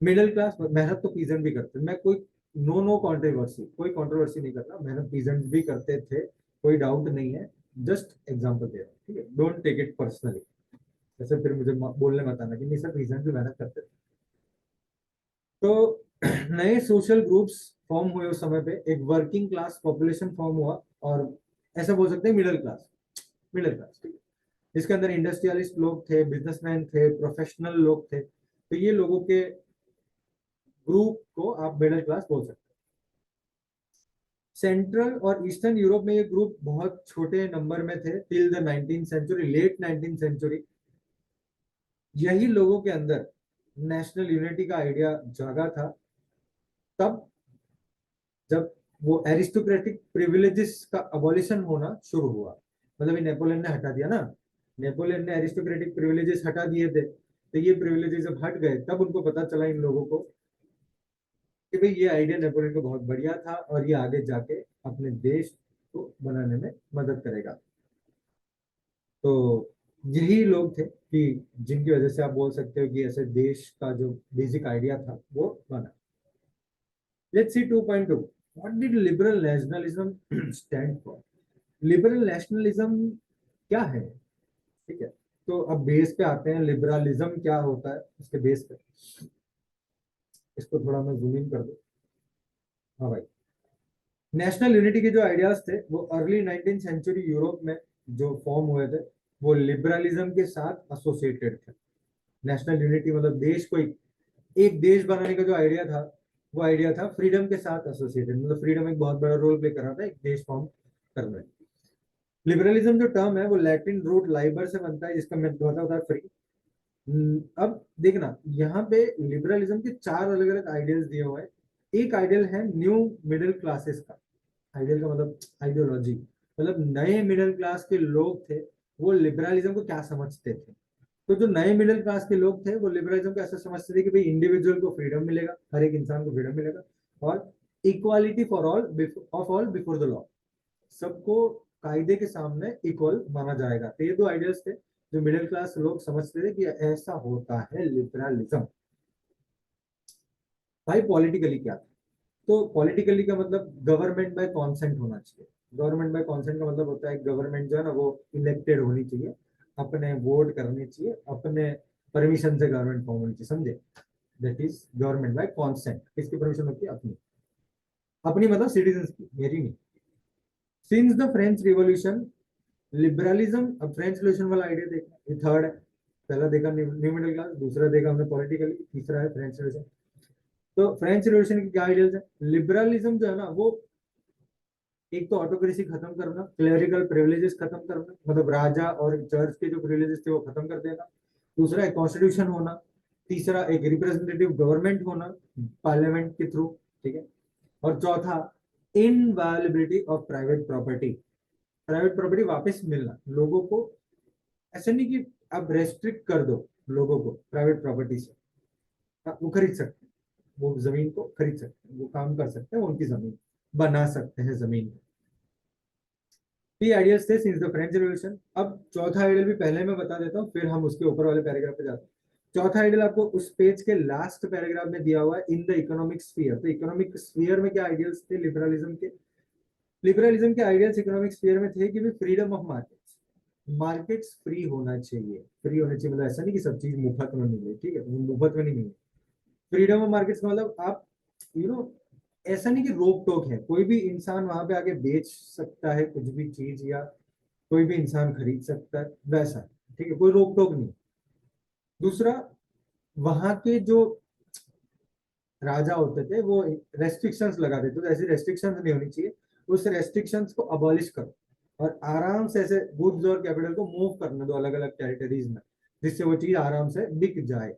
मिडिल क्लास, मेहनत तो पीजेंट भी करते, मैं कोई नो कंट्रोवर्सी, कोई कंट्रोवर्सी नहीं कर रहा, मेहनत पीजेंट भी करते थे, कोई डाउट नहीं है, जस्ट एग्जांपल दे रहा हूँ, ठीक है, डोंट टेक इट पर्सनली। जैसे फिर मुझे बोलने मत आना कि नहीं सर पीजेंट भी मेहनत करते थे। तो नए सोशल ग्रुप्स फॉर्म हुए उस समय पे, एक वर्किंग क्लास पॉपुलेशन फॉर्म हुआ, और ऐसा बोल सकते हैं मिडिल क्लास, मिडिल क्लास, ठीक है, जिसके अंदर इंडस्ट्रियलिस्ट लोग थे, बिजनेसमैन थे, प्रोफेशनल लोग थे, तो ये लोगों के ग्रुप को आप मिडिल क्लास बोल सकते हैं। सेंट्रल और ईस्टर्न यूरोप में ये ग्रुप बहुत छोटे नंबर में थे till the 19th century, late 19th century. यही लोगों के अंदर नेशनल यूनिटी का आइडिया जागा था तब, जब वो एरिस्टोक्रेटिक प्रिविलेजेस का अबॉलिशन होना शुरू हुआ। मतलब नेपोलियन ने हटा दिया ना, नेपोलियन ने एरिस्टोक्रेटिक प्रिविलेजेस हटा दिए थे, तो ये प्रिविलेजेस जब हट गए तब उनको पता चला इन लोगों को कि भाई ये आइडिया नेपोलियन को बहुत बढ़िया था और ये आगे जाके अपने देश को बनाने में मदद करेगा। तो यही लोग थे कि जिनकी वजह से आप बोल सकते हो कि ऐसे देश का जो बेसिक आइडिया था वो बना। Let's see 2.2, what did liberal nationalism stand for. Liberal nationalism क्या है, ठीक है, तो अब बेस पे आते हैं, लिबरलिज्म क्या होता है उसके बेस पे। इसको थोड़ा मैं जूम इन कर दूं। हाँ भाई, नेशनल यूनिटी के जो आइडियाज थे वो अर्ली 19th सेंचुरी यूरोप में जो फॉर्म हुए थे वो लिबरलिज्म के साथ एसोसिएटेड थे। नेशनल यूनिटी मतलब देश को एक देश बनाने का जो आइडिया था, वो आइडिया था फ्रीडम के साथ एसोसिएटेड, मतलब फ्रीडम एक बहुत बड़ा रोल प्ले कर रहा था एक देश फॉर्म करने में। लिबरलिज्म जो टर्म है वो लैटिन रूट लाइबर से बनता है, जिसका मतलब होता है फ्री। अब देखना यहाँ पे लिबरलिज्म के चार अलग अलग आइडियल्स दिए हुए हैं। एक आइडियल है न्यू मिडिल क्लासेस का, आइडियल का मतलब आइडियोलॉजी, मतलब नए मिडिल क्लास के लोग थे, वो लिबरलिज्म को क्या समझते थे। तो जो नए मिडिल क्लास के लोग थे वो लिबरलिज्म को ऐसा समझते थे कि भाई इंडिविजुअल को फ्रीडम मिलेगा, हर एक इंसान को फ्रीडम मिलेगा, और equality for all of all before the law, सबको कायदे के सामने इक्वल माना जाएगा। तो ये दो आइडियल्स थे जो मिडिल क्लास लोग समझते थे कि ऐसा होता है लिबरलिज्म। भाई पॉलिटिकली क्या था, तो पॉलिटिकली का मतलब गवर्नमेंट बाय कॉन्सेंट होना चाहिए। गवर्नमेंट बाय कॉन्सेंट का मतलब होता है गवर्नमेंट जो है ना वो इलेक्टेड होनी चाहिए, अपने वोट करने चाहिए, अपने परमिशन से गवर्नमेंट फॉर्म होनी चाहिए, समझे। That is government by consent. किसकी परमिशन होती है? अपनी, अपनी मतलब सिटीजन की, मेरी नहीं। Since the French revolution liberalism, अब फ्रेंच रिवॉल्यूशन वाला आइडिया देखना, ये थर्ड है। पहला देखा न्यू मिडिल क्लास, दूसरा देखा हमने पॉलिटिकली, तीसरा है फ्रेंच रिवॉल्यूशन। तो फ्रेंच रिवॉल्यूशन की क्या आइडियाज है? लिबरलिज्म जो है ना वो एक तो ऑटोक्रेसी खत्म करना, क्लेरिकल प्रिविलेजेस खत्म करना, मतलब राजा और चर्च के जो प्रिविलेजेस थे वो खत्म कर देना। दूसरा एक कॉन्स्टिट्यूशन होना। तीसरा एक रिप्रेजेंटेटिव गवर्नमेंट होना पार्लियामेंट के थ्रू, ठीक है। और चौथा inviolability of private property, private property वापस मिलना लोगों को। ऐसा नहीं कि आप रेस्ट्रिक्ट कर दो लोगों को प्राइवेट प्रॉपर्टी से, वो खरीद सकते हैं, वो जमीन को खरीद सकते हैं, वो काम कर सकते हैं, वो उनकी जमीन बना सकते हैं जमीन। आइडियल्स थे सिंस द फ्रेंच रिवॉल्यूशन। अब चौथा आइडियल भी पहले मैं बता देता हूँ, फिर हम उसके ऊपर वाले पैराग्राफ पे जाते हैं। चौथा आइडियल आपको उस पेज के लास्ट पैराग्राफ में दिया हुआ है, इन द इकोनॉमिक स्फीयर। तो इकोनॉमिक स्फीयर में क्या आइडियल्स थे लिबरलिज्म के? लिबरलिज्म के आइडियल्स इकोनॉमिक स्फीयर में थे कि भी freedom of markets, markets free होना चाहिए। फ्री होना चाहिए मतलब ऐसा नहीं कि सब चीज मुफ्त में मिले, ठीक है, मुफ्त में नहीं मिले। फ्रीडम ऑफ मार्केट्स का मतलब आप यू नो ऐसा नहीं कि रोक टोक है, कोई भी इंसान वहां पे आके बेच सकता है कुछ भी चीज, या कोई भी इंसान खरीद सकता है, वैसा, ठीक है, कोई रोक टोक नहीं। दूसरा, वहां के जो राजा होते थे वो रेस्ट्रिक्शंस लगाते थे, तो ऐसी रेस्ट्रिक्शंस नहीं होनी चाहिए। उस रेस्ट्रिक्शंस को अबॉलिश करो और आराम से ऐसे गुड्स और कैपिटल को मूव करने दो अलग अलग टेरिटरीज में, जिससे वो चीज आराम से बिक जाए।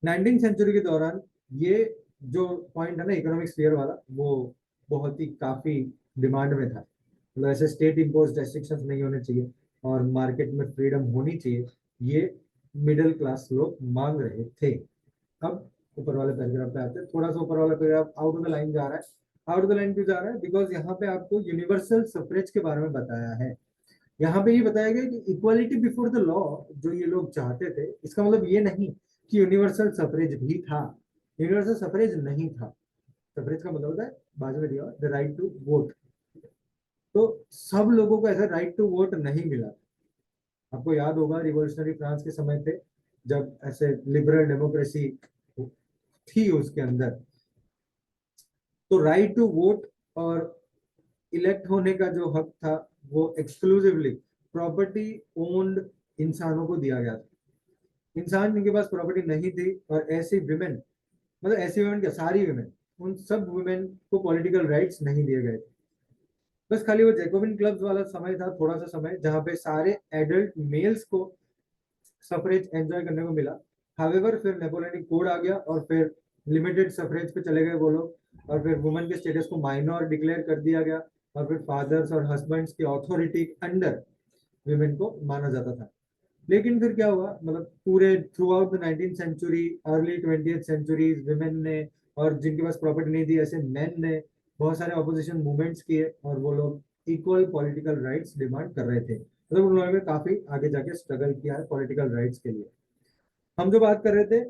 19वीं सेंचुरी के दौरान ये जो पॉइंट है ना इकोनॉमिक स्फीयर वाला, वो बहुत ही काफी डिमांड में था। मतलब ऐसे स्टेट इम्पोज रेस्ट्रिक्शंस नहीं होने चाहिए और मार्केट में फ्रीडम होनी चाहिए, ये मिडिल क्लास लोग मांग रहे थे। अब ऊपर वाले पैराग्राफ पे आते हैं। थोड़ा सा ऊपर वाला paragraph out of the line जा रहा है। आउट ऑफ द लाइन क्यों जा रहा है? बिकॉज यहाँ पे आपको यूनिवर्सल सफरेज के बारे में बताया है। यहाँ पे ये बताया गया कि इक्वालिटी बिफोर द लॉ जो ये लोग चाहते थे, इसका मतलब ये नहीं कि यूनिवर्सल सफरेज भी था। यूनिवर्सल सफरेज नहीं था। सफरेज का मतलब होता है बाद में दिया द राइट टू वोट। तो सब लोगों को ऐसा राइट टू वोट नहीं मिला। आपको याद होगा रिवॉल्यूशनरी फ्रांस के समय पे, जब ऐसे लिबरल डेमोक्रेसी थी उसके अंदर, तो राइट टू वोट और इलेक्ट होने का जो हक था वो एक्सक्लूसिवली प्रॉपर्टी ओन्ड इंसानों को दिया गया था। इंसान जिनके पास प्रॉपर्टी नहीं थी और ऐसी विमेन, मतलब ऐसी विमेन क्या, सारी विमेन, उन सब वुमेन को पॉलिटिकल राइट्स नहीं दिए गए थे। बस खाली वो जैकोबिन क्लब्स वाला समय था, थोड़ा सा समय जहां पे सारे एडल्ट मेल्स को सफरेज एंजॉय करने को मिला। हावेवर फिर नेपोलियनिक कोड आ गया और फिर लिमिटेड सफरेज पे चले गए वो लोग, और फिर वुमेन के स्टेटस को माइनर डिक्लेयर कर दिया गया, और फिर फादर्स और हस्बैंड्स की अथॉरिटी अंडर विमेन को माना जाता था। लेकिन फिर क्या हुआ, मतलब पूरे थ्रू आउट द 19वीं century, early 20th centuries, women ने और जिनके पास प्रॉपर्टी नहीं थी ऐसे मैन ने बहुत सारे ऑपोजिशन मूवमेंट्स किए और वो लोग इक्वल पॉलिटिकल राइट्स डिमांड कर रहे थे। मतलब उन्होंने काफी आगे जाके स्ट्रगल किया है पॉलिटिकल राइट्स के लिए। हम जो बात कर रहे थे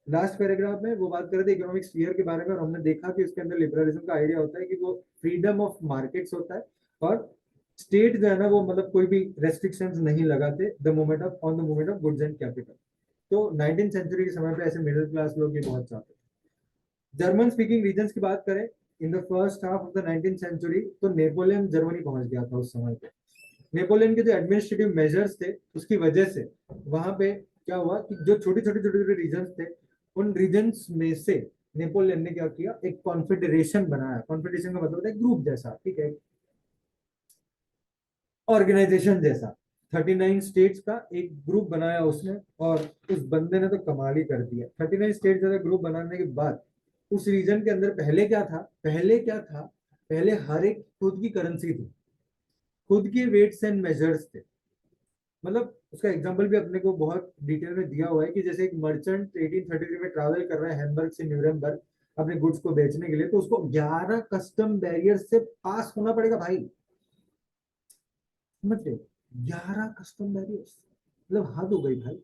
लास्ट पैराग्राफ में, वो बात कर रहे थे इकोनॉमिक स्फीयर के बारे में, और हमने देखा कि उसके अंदर लिबरलिज्म का आइडिया होता है कि वो फ्रीडम ऑफ मार्केट्स होता है, और स्टेट जो है ना वो मतलब कोई भी रेस्ट्रिक्शंस नहीं लगाते the moment of on the movement of goods and capital. तो 19वीं सेंचुरी के समय पे ऐसे मिडिल क्लास लोग ये बहुत चाहते थे। जर्मन स्पीकिंग रीजन्स की बात करें, in the first half of the 19वीं सेंचुरी, तो नेपोलियन जर्मनी पहुंच गया था उस समय पे। नेपोलियन के जो एडमिनिस्ट्रेटिव मेजर्स थे उसकी वजह से वहां पे क्या हुआ कि जो छोटे छोटे रीजन थे, उन रीजन्स में से नेपोलियन ने क्या किया, एक कॉन्फेडरेशन बनाया। कॉन्फेडरेशन का मतलब है ग्रुप जैसा, ठीक है, ऑर्गेनाइजेशन जैसा। 39 स्टेट्स का एक ग्रुप बनाया उसने, और उस बंदे ने तो कमाल ही कर दिया। 39 स्टेट जैसा ग्रुप बनाने के बाद उस रीजन के अंदर पहले क्या था, पहले हर एक खुद की करेंसी थी, खुद के वेट्स एंड मेजर्स थे। मतलब उसका एग्जांपल भी अपने को बहुत डिटेल में दिया हुआ है कि जैसे एक मर्चेंट 1833 में ट्रैवल कर रहा है हैम्बर्ग से न्यूरेमबर्ग अपने गुड्स को बेचने के लिए, तो उसको 11 कस्टम बैरियर से पास होना पड़ेगा भाई। समझ गए? 11 कस्टम बैरियर्स, मतलब हद हो गई भाई।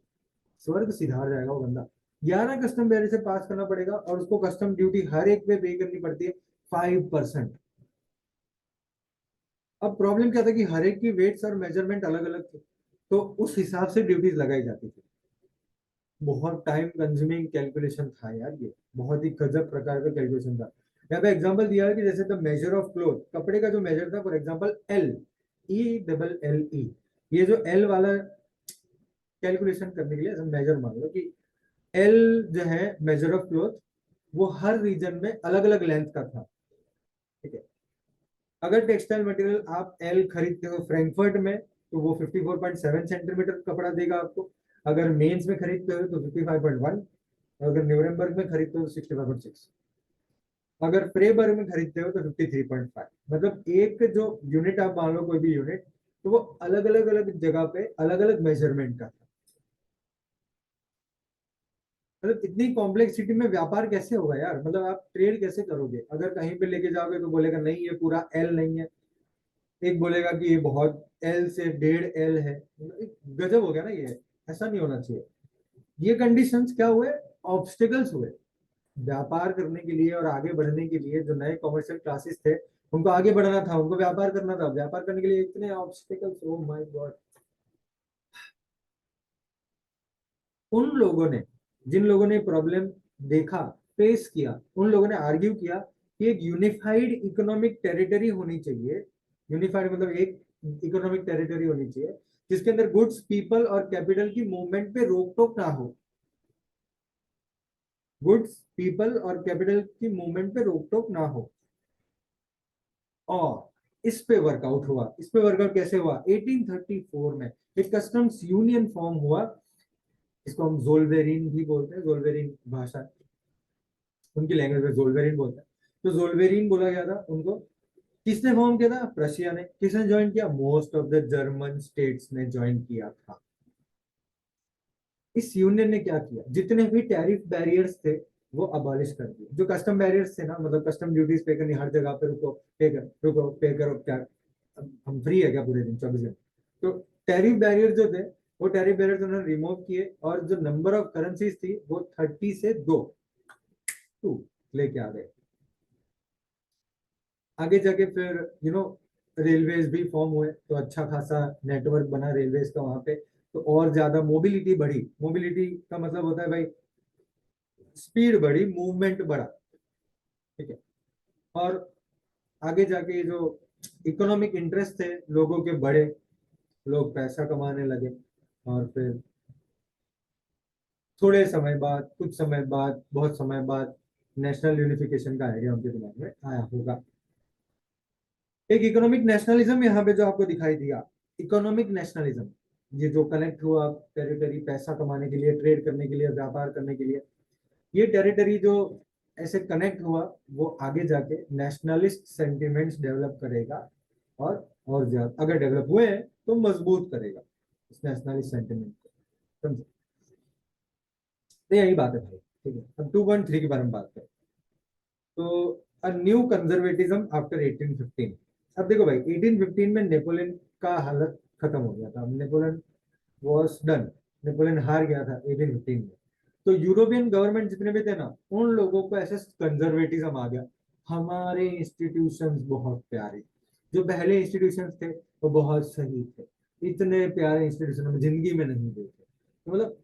स्वर्ग सिधार जाएगा वो बंदा। 11 कस्टम बैरियर से पास करना पड़ेगा, और उसको कस्टम ड्यूटी हर एक पे करनी पड़ती है 5%। अब प्रॉब्लम क्या था कि हर एक की वेट्स और मेजरमेंट अलग अलग थे, तो उस हिसाब से ड्यूटीज लगाई जाती थी। बहुत टाइम कंज्यूमिंग कैलकुलेशन था यार, ये बहुत ही गजब प्रकार का कैलकुलेशन था। यहाँ पे एग्जांपल दिया है कि जैसे द मेजर ऑफ क्लोथ, कपड़े का जो मेजर था, फॉर एग्जांपल एल, E, ये जो एल वाला कैलकुलेशन करने के लिए मेजर मान लो कि एल जो है मेजर ऑफ क्लोथ, वो हर रीजन में अलग अलग लेंथ का था, ठीक है। अगर टेक्सटाइल मटेरियल आप एल खरीदते हो फ्रैंकफर्ट में, तो वो 54.7 सेंटीमीटर कपड़ा देगा आपको। अगर मेंस में खरीदते हो तो 55.1, अगर न्यूरेमबर्ग में खरीदते हो तो 65.6, अगर फ्रेबर्ग में खरीदते हो तो 53.5। मतलब एक जो यूनिट आप मान लो कोई भी यूनिट, तो वो अलग अलग जगह पे अलग अलग मेजरमेंट का था। मतलब इतनी कॉम्प्लेक्सिटी में व्यापार कैसे होगा यार? मतलब आप ट्रेड कैसे करोगे? अगर कहीं पे लेके जाओगे तो बोलेगा नहीं ये पूरा एल नहीं है, एक बोलेगा कि ये बहुत एल से 1.5 एल है। मतलब एक गजब हो गया ना ये, ऐसा नहीं होना चाहिए। ये कंडीशंस क्या हुए, ऑब्स्टिकल्स हुए व्यापार करने के लिए और आगे बढ़ने के लिए। जो नए कॉमर्शियल क्लासेस थे उनको आगे बढ़ना था, उनको व्यापार करना था, व्यापार करने के लिए इतने ऑब्स्टिकल्स, ओ माय गॉड। उन लोगों ने, जिन लोगों ने प्रॉब्लम देखा, फेस किया, उन लोगों ने आर्ग्यू किया कि एक यूनिफाइड इकोनॉमिक टेरिटरी होनी चाहिए। यूनिफाइड मतलब एक इकोनॉमिक टेरिटरी होनी चाहिए जिसके अंदर गुड्स, पीपल और कैपिटल की मूवमेंट पे रोक टोक ना हो। गुड्स, पीपल और कैपिटल की मूवमेंट पे रोक टोक ना हो। और इस पे वर्कआउट हुआ। इस पे वर्कआउट कैसे हुआ? 1834 में एक कस्टम्स यूनियन फॉर्म हुआ, इसको हम जोल्वेरिन भी बोलते हैं, जोल्वेरिन भाषा उनकी लैंग्वेज में जोल्वेरिन बोलते हैं। तो जोल्वेरिन बोला गया था उनको। किसने फॉर्म किया था? रशिया ने। किसने ज्वाइन किया? Most of the German states ने ज्वाइन किया था। इस यूनियन ने क्या किया, जितने भी टैरिफ बैरियर्स थे वो अबॉलिश कर दिए। जो कस्टम बैरियर्स थे ना, मतलब कस्टम ड्यूटीज पे करनी हर जगह पे, रुको पे करो, क्या हम फ्री है क्या पूरे दिन 24 घंटे? तो टैरिफ बैरियर जो थे वो टैरिफ बैरियर उन्होंने रिमूव किए, और जो नंबर ऑफ करेंसीज थी वो 30 से 2 लेके आ गए। आगे जाके फिर रेलवेज भी फॉर्म हुए, तो अच्छा खासा नेटवर्क बना रेलवेज का वहां पे। तो और ज्यादा मोबिलिटी बढ़ी। मोबिलिटी का मतलब होता है भाई, स्पीड बढ़ी, मूवमेंट बढ़ा। ठीक है। और आगे जाके जो इकोनॉमिक इंटरेस्ट थे लोगों के बढ़े, लोग पैसा कमाने लगे। और फिर थोड़े समय बाद, कुछ समय बाद, बहुत समय बाद नेशनल यूनिफिकेशन का आइडिया उनके दिमाग में आया होगा। एक इकोनॉमिक नेशनलिज्म यहाँ पे जो आपको दिखाई दिया, इकोनॉमिक नेशनलिज्म, ये जो कनेक्ट हुआ टेरिटरी पैसा कमाने के लिए, ट्रेड करने के लिए, व्यापार करने के लिए, ये टेरिटरी जो ऐसे कनेक्ट हुआ वो आगे जाके नेशनलिस्ट सेंटिमेंट्स डेवलप करेगा। और ज्यादा अगर डेवलप हुए हैं तो मजबूत करेगा इस नेशनलिस्ट सेंटिमेंट को। समझे? तो यही बात है भाई। ठीक है, अब 2.3 के बारे में बात करें। तो अ न्यू कंजर्वेटिज्म आफ्टर 1815। अब देखो भाई, 1815 में नेपोलियन का हालत खत्म हो गया था। Napoleon was done. नेपोलियन हार गया था 1815 में। तो यूरोपियन गवर्नमेंट जितने भी थे ना, उन लोगों को ऐसे कंजर्वेटिज्म आ गया, हमारे इंस्टीट्यूशंस बहुत प्यारे। जो पहले इंस्टीट्यूशंस थे वो बहुत सही थे, इतने प्यारे इंस्टीट्यूशन में जिंदगी में नहीं देखे। तो मतलब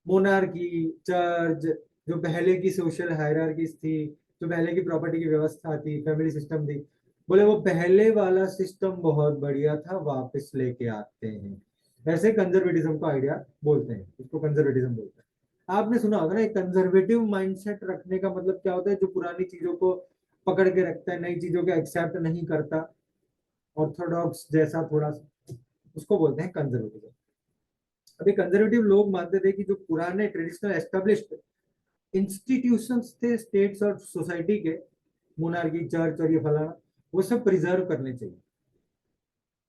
मोनार्की, चर्च, जो पहले की सोशल हायरार्कीज थी, जो पहले की प्रॉपर्टी की व्यवस्था थी, फैमिली सिस्टम थी, बोले वो पहले वाला सिस्टम बहुत बढ़िया था, वापस लेके आते हैं। ऐसे कंजर्वेटिज्म का आइडिया बोलते हैं, इसको कंजर्वेटिज्म बोलते हैं। आपने सुना होगा ना, एक कंजर्वेटिव माइंडसेट रखने का मतलब क्या होता है? जो पुरानी चीजों को पकड़ के रखता है, नई चीजों को एक्सेप्ट नहीं करता, ऑर्थोडॉक्स जैसा थोड़ा सा, उसको बोलते हैं कंजर्वेटिज्म। अभी कंजर्वेटिव लोग मानते थे कि जो पुराने ट्रेडिशनल एस्टेब्लिश्ड इंस्टीट्यूशंस थे स्टेट्स और सोसाइटी के, मोनार्की, चर्च और ये फलाना, वो सब प्रिजर्व करने चाहिए।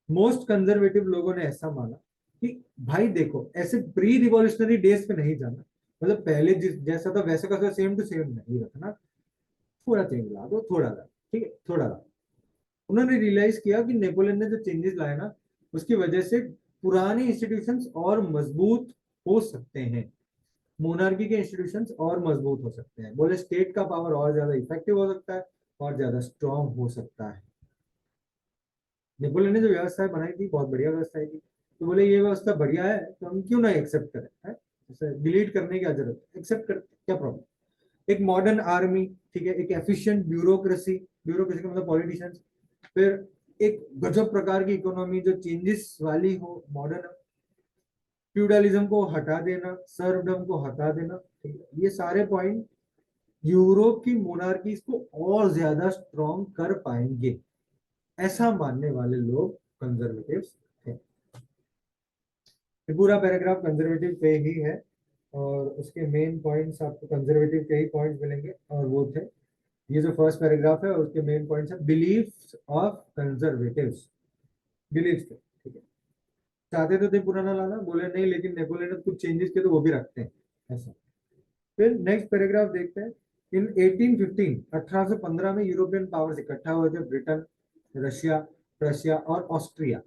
मोस्ट कंजर्वेटिव लोगों ने ऐसा माना कि भाई देखो, ऐसे प्री रिवॉल्यूशनरी डेज पे नहीं जाना, मतलब पहले जिस जैसा था वैसे का सेम टू सेम नहीं रखना, थोड़ा चेंज ला दो, थोड़ा ला, ठीक है, थोड़ा ला। उन्होंने रियलाइज किया कि नेपोलियन ने जो चेंजेस लाए ना, उसकी वजह से पुराने इंस्टीट्यूशंस और मजबूत हो सकते हैं, मोनार्की के इंस्टीट्यूशंस और मजबूत हो सकते हैं। बोले स्टेट का पावर और ज्यादा इफेक्टिव हो सकता है, और ज्यादा स्ट्रांग हो सकता है। नेपोलियन ने जो व्यवस्थाएं बनाई थी बहुत बढ़िया व्यवस्थाएं थी। तो बोले ये व्यवस्था बढ़िया है तो हम क्यों ना एक्सेप्ट करें, है? डिलीट करने की क्या जरूरत है, एक्सेप्ट कर, क्या प्रॉब्लम? एक मॉडर्न आर्मी, ठीक है, एक एफिशिएंट ब्यूरोक्रेसी, ब्यूरोक्रेसी का मतलब पॉलिटिशियंस, फिर एक गजब प्रकार की इकोनॉमी जो चेंजेस वाली हो, मॉडर्न, फ्यूडलिज्म को हटा देना, सर्वडम को हटा देना, ठीक है, ये सारे पॉइंट यूरोप की मोनार्कीज को और ज्यादा स्ट्रॉन्ग कर पाएंगे, ऐसा मानने वाले लोग कंजर्वेटिव्स थे। ये पूरा पैराग्राफ कंजर्वेटिव पे ही है, और उसके मेन पॉइंट्स आपको कंजर्वेटिव के ही पॉइंट्स मिलेंगे, और वो थे, ये जो फर्स्ट पैराग्राफ है उसके मेन पॉइंट्स है बिलीफ्स ऑफ कंजर्वेटिव्स। बिलीफ्स थे, ठीक है। चाहते तो थे पुराना लाना, बोले नहीं, लेकिन नेपोलियन ने कुछ चेंजेस किए तो वो भी रखते हैं, ऐसा। फिर नेक्स्ट पैराग्राफ देखते हैं। इन 1815 1815 में यूरोपियन पावर्स इकट्ठा हुए थे, ब्रिटेन, रशिया, प्रशिया और ऑस्ट्रिया।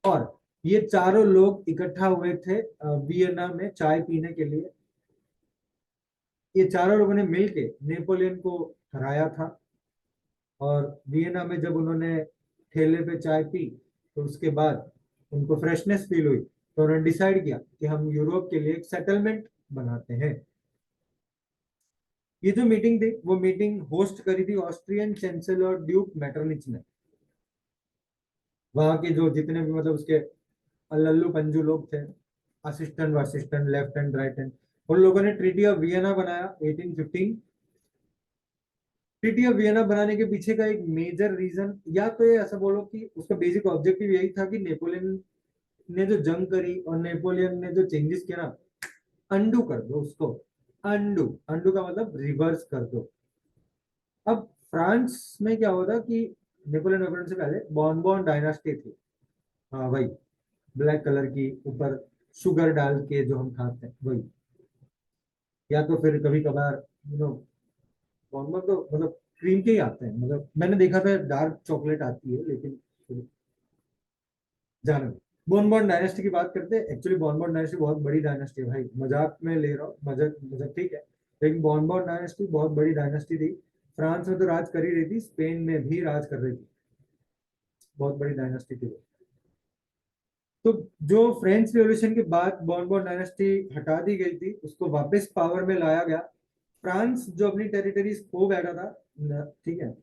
और ये चारों लोग इकट्ठा हुए थे वियना में चाय पीने के लिए। ये चारों लोगों ने मिलके नेपोलियन को हराया था। और वियना में जब उन्होंने ठेले पे चाय पी, तो उसके बाद उनको फ्रेशनेस फील हुई, तो उन्होंने डिसाइड किया कि हम यूरोप के लिए एक सेटलमेंट बनाते हैं। ये जो मीटिंग थी वो मीटिंग होस्ट करी थी ऑस्ट्रियन चांसलर ड्यूक मेटरनिच ने। वहां के जो जितने भी मतलब उसके लल्लू पंजू लोग थे, assistant assistant, left hand, right hand, उन लोगों ने ट्रीटी ऑफ वियना बनाया 1815। ट्रीटी ऑफ वियना बनाने के पीछे का एक मेजर रीजन, या तो ये ऐसा बोलो कि उसका बेसिक ऑब्जेक्टिव यही था कि नेपोलियन ने जो जंग करी और नेपोलियन ने जो चेंजेस किया ना, अंडू कर दो उसको। अंडू, अंडू का मतलब रिवर्स कर दो। अब फ्रांस में क्या होता कि नेपोलियन नेपोलियन से पहले बॉनबॉन डायनास्टी थी। हाँ भाई, ब्लैक कलर की, ऊपर शुगर डाल के जो हम खाते हैं वही। या तो फिर कभी कभार यू नो, बॉनबॉन तो मतलब क्रीम के ही आते हैं, मतलब मैंने देखा था डार्क चॉकलेट आती है, लेकिन जाने दो। बोनबॉन डायनेस्टी की बात करते हैं। एक्चुअली बोनबॉन डायनेस्टी बहुत बड़ी डायनेस्टी है भाई, मजाक में ले रहा हूँ, मजाक मजाक ठीक है, लेकिन बोनबॉन डायनेस्टी बहुत बड़ी डायनेस्टी थी। फ्रांस में तो राज कर ही रही थी, स्पेन में भी राज कर रही थी, बहुत बड़ी डायनेस्टी थी वो। तो जो फ्रेंच रिवॉल्यूशन के बाद बोनबॉन डायनेस्टी हटा दी गई थी, उसको वापस पावर में लाया गया। फ्रांस जो अपनी टेरिटरीज खो बैठा था, ठीक है,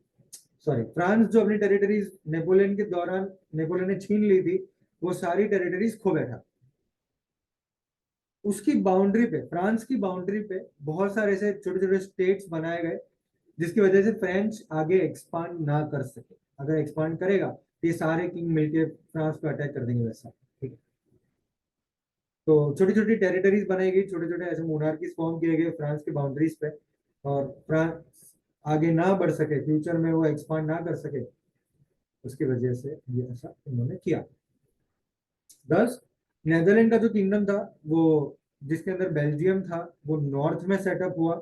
सॉरी, फ्रांस जो अपनी टेरिटरीज नेपोलियन के दौरान नेपोलियन ने छीन ली थी, वो सारी टेरिटरीज खो बैठा। उसकी बाउंड्री पे, फ्रांस की बाउंड्री पे बहुत सारे ऐसे छोटे छोटे स्टेट्स बनाए गए, जिसकी वजह से फ्रेंच आगे एक्सपांड ना कर सके। अगर एक्सपांड करेगा तो ये सारे किंग मिलके फ्रांस को अटैक कर देंगे वैसा, ठीक है। तो छोटी छोटी टेरिटरीज बनाई गई, छोटे छोटे ऐसे मोनार्कीज फॉर्म किए गए फ्रांस की बाउंड्रीज पे, और फ्रांस आगे ना बढ़ सके, फ्यूचर में वो एक्सपांड ना कर सके, उसकी वजह से ये ऐसा उन्होंने किया। दस, नेदरलैंड का जो किंगडम था, वो जिसके अंदर बेल्जियम था, वो नॉर्थ में सेटअप हुआ।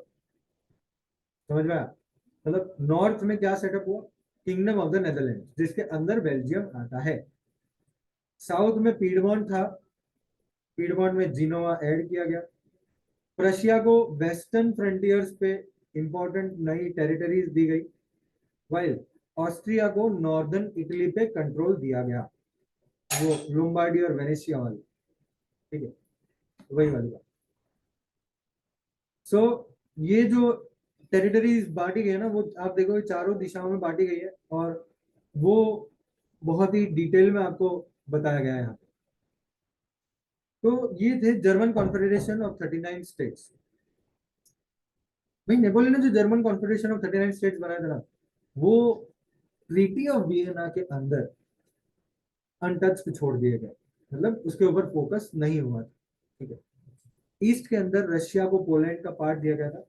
समझ में आया? मतलब नॉर्थ में क्या सेटअप हुआ, किंगडम ऑफ द नेदरलैंड, जिसके अंदर बेल्जियम आता है। साउथ में पीडमॉन्ट था, पीडमॉन्ट में जिनोवा ऐड किया गया। प्रशिया को वेस्टर्न फ्रंटियर्स पे इंपॉर्टेंट नई टेरिटरीज दी गई, वाइल ऑस्ट्रिया को नॉर्दर्न इटली पे कंट्रोल दिया गया, वो लोम्बार्डी और वेनेशिया वाली, ठीक है, वही वाली बात। सो ये जो टेरिटरीज बांटी गई है ना, वो आप देखो ये चारों दिशाओं में बांटी गई है, और वो बहुत ही डिटेल में आपको बताया गया है यहाँ पे। तो ये थे जर्मन कॉन्फेडरेशन ऑफ 39 स्टेट्स। भाई नेपोलियन ने जो जर्मन कॉन्फेडरेशन ऑफ 39 स्टेट्स बनाया था ना, वो ट्रीटी ऑफ वियना के अंदर अनटच्ड छोड़ दिए गए, मतलब उसके ऊपर फोकस नहीं हुआ था, ठीक है। ईस्ट के अंदर रशिया को पोलैंड का पार्ट दिया गया था,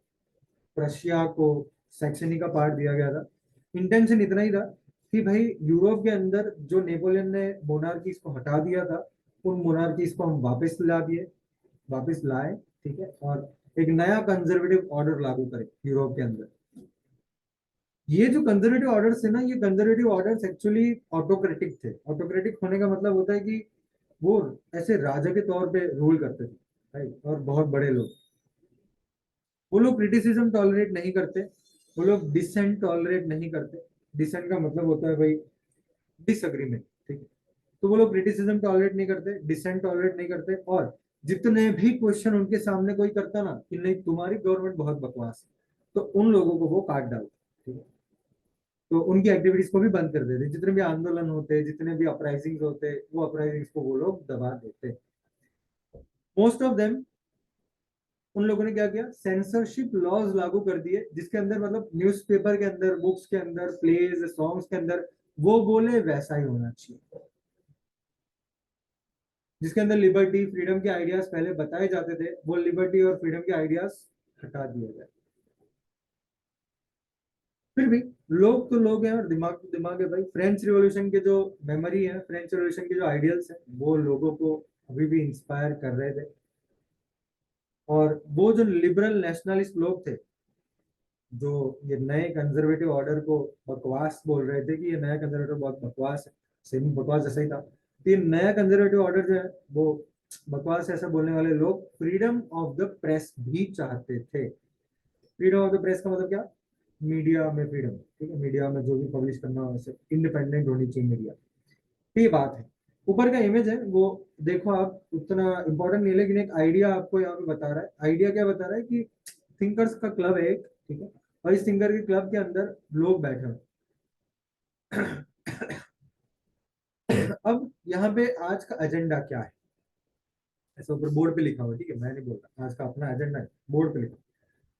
रशिया को सैक्सनी का पार्ट दिया गया था। इंटेंशन इतना ही था कि भाई यूरोप के अंदर जो नेपोलियन ने मोनार्कीज को हटा दिया था, उन मोनार्कीज को हम वापस ला दिए, वापस लाए, ठीक है, और एक नया कंजर्वेटिव ऑर्डर लागू करें यूरोप के अंदर। ये जो कंजर्वेटिव ऑर्डर्स थे ना, ये कंजर्वेटिव ऑर्डर्स एक्चुअली ऑटोक्रेटिक थे। ऑटोक्रेटिक होने का मतलब होता है कि वो ऐसे राजा के तौर पे रूल करते थे, राइट, और बहुत बड़े लोग। वो लोग क्रिटिसिज्म टॉलरेट नहीं करते, वो लोग डिसेंट टॉलरेट नहीं करते। डिसेंट का मतलब होता है भाई डिसएग्रीमेंट, ठीक है। तो वो लोग क्रिटिसिज्म टॉलरेट नहीं करते, डिसेंट टॉलरेट नहीं करते, और जितने भी क्वेश्चन उनके सामने कोई करता ना कि नहीं तुम्हारी गवर्नमेंट बहुत बकवास है, तो उन लोगों को वो काट डालते, ठीक है। तो उनकी एक्टिविटीज को भी बंद कर देते, जितने भी आंदोलन होते, जितने भी अपराइजिंग होते, वो अपराइजिंग को वो लोग दबा देते। मोस्ट ऑफ देम, उन लोगों ने क्या किया, सेंसरशिप लॉज लागू कर दिए, जिसके अंदर मतलब न्यूज़पेपर के अंदर, बुक्स के अंदर, प्लेज सॉन्ग्स के अंदर वो बोले वैसा ही होना चाहिए। जिसके अंदर लिबर्टी फ्रीडम के आइडियाज पहले बताए जाते थे, वो लिबर्टी और फ्रीडम के आइडियाज हटा दिए गए। फिर भी लोग तो लोग हैं और दिमाग तो दिमाग है भाई। फ्रेंच रिवॉल्यूशन के जो मेमोरी है, फ्रेंच रिवॉल्यूशन के जो आइडियल्स हैं, वो लोगों को अभी भी इंस्पायर कर रहे थे। और वो जो लिबरल नेशनलिस्ट लोग थे, जो ये नए कंजर्वेटिव ऑर्डर को बकवास बोल रहे थे कि ये नया कंजर्वेटिव बहुत बकवास है, सेमी बकवास जैसा ही था, तो ये नया कंजर्वेटिव ऑर्डर जो है वो बकवास है, ऐसा बोलने वाले लोग फ्रीडम ऑफ द प्रेस भी चाहते थे। फ्रीडम ऑफ द प्रेस का मतलब क्या, मीडिया में फ्रीडम, ठीक है, मीडिया में जो भी पब्लिश करना हो वैसे इंडिपेंडेंट होनी चाहिए मीडिया, ये बात है। ऊपर का इमेज है वो देखो आप, उतना इंपॉर्टेंट नहीं है, लेकिन एक आइडिया आपको यहाँ पे बता रहा है। आइडिया क्या बता रहा है कि थिंकर्स का क्लब है एक, ठीक है, और इस थिंकर के क्लब के अंदर लोग बैठे हैं। अब यहाँ पे आज का एजेंडा क्या है, ऐसा ऊपर बोर्ड पे लिखा हुआ है, ठीक है, मैं नहीं बोल रहा, आज का अपना एजेंडा है, बोर्ड पे लिखा,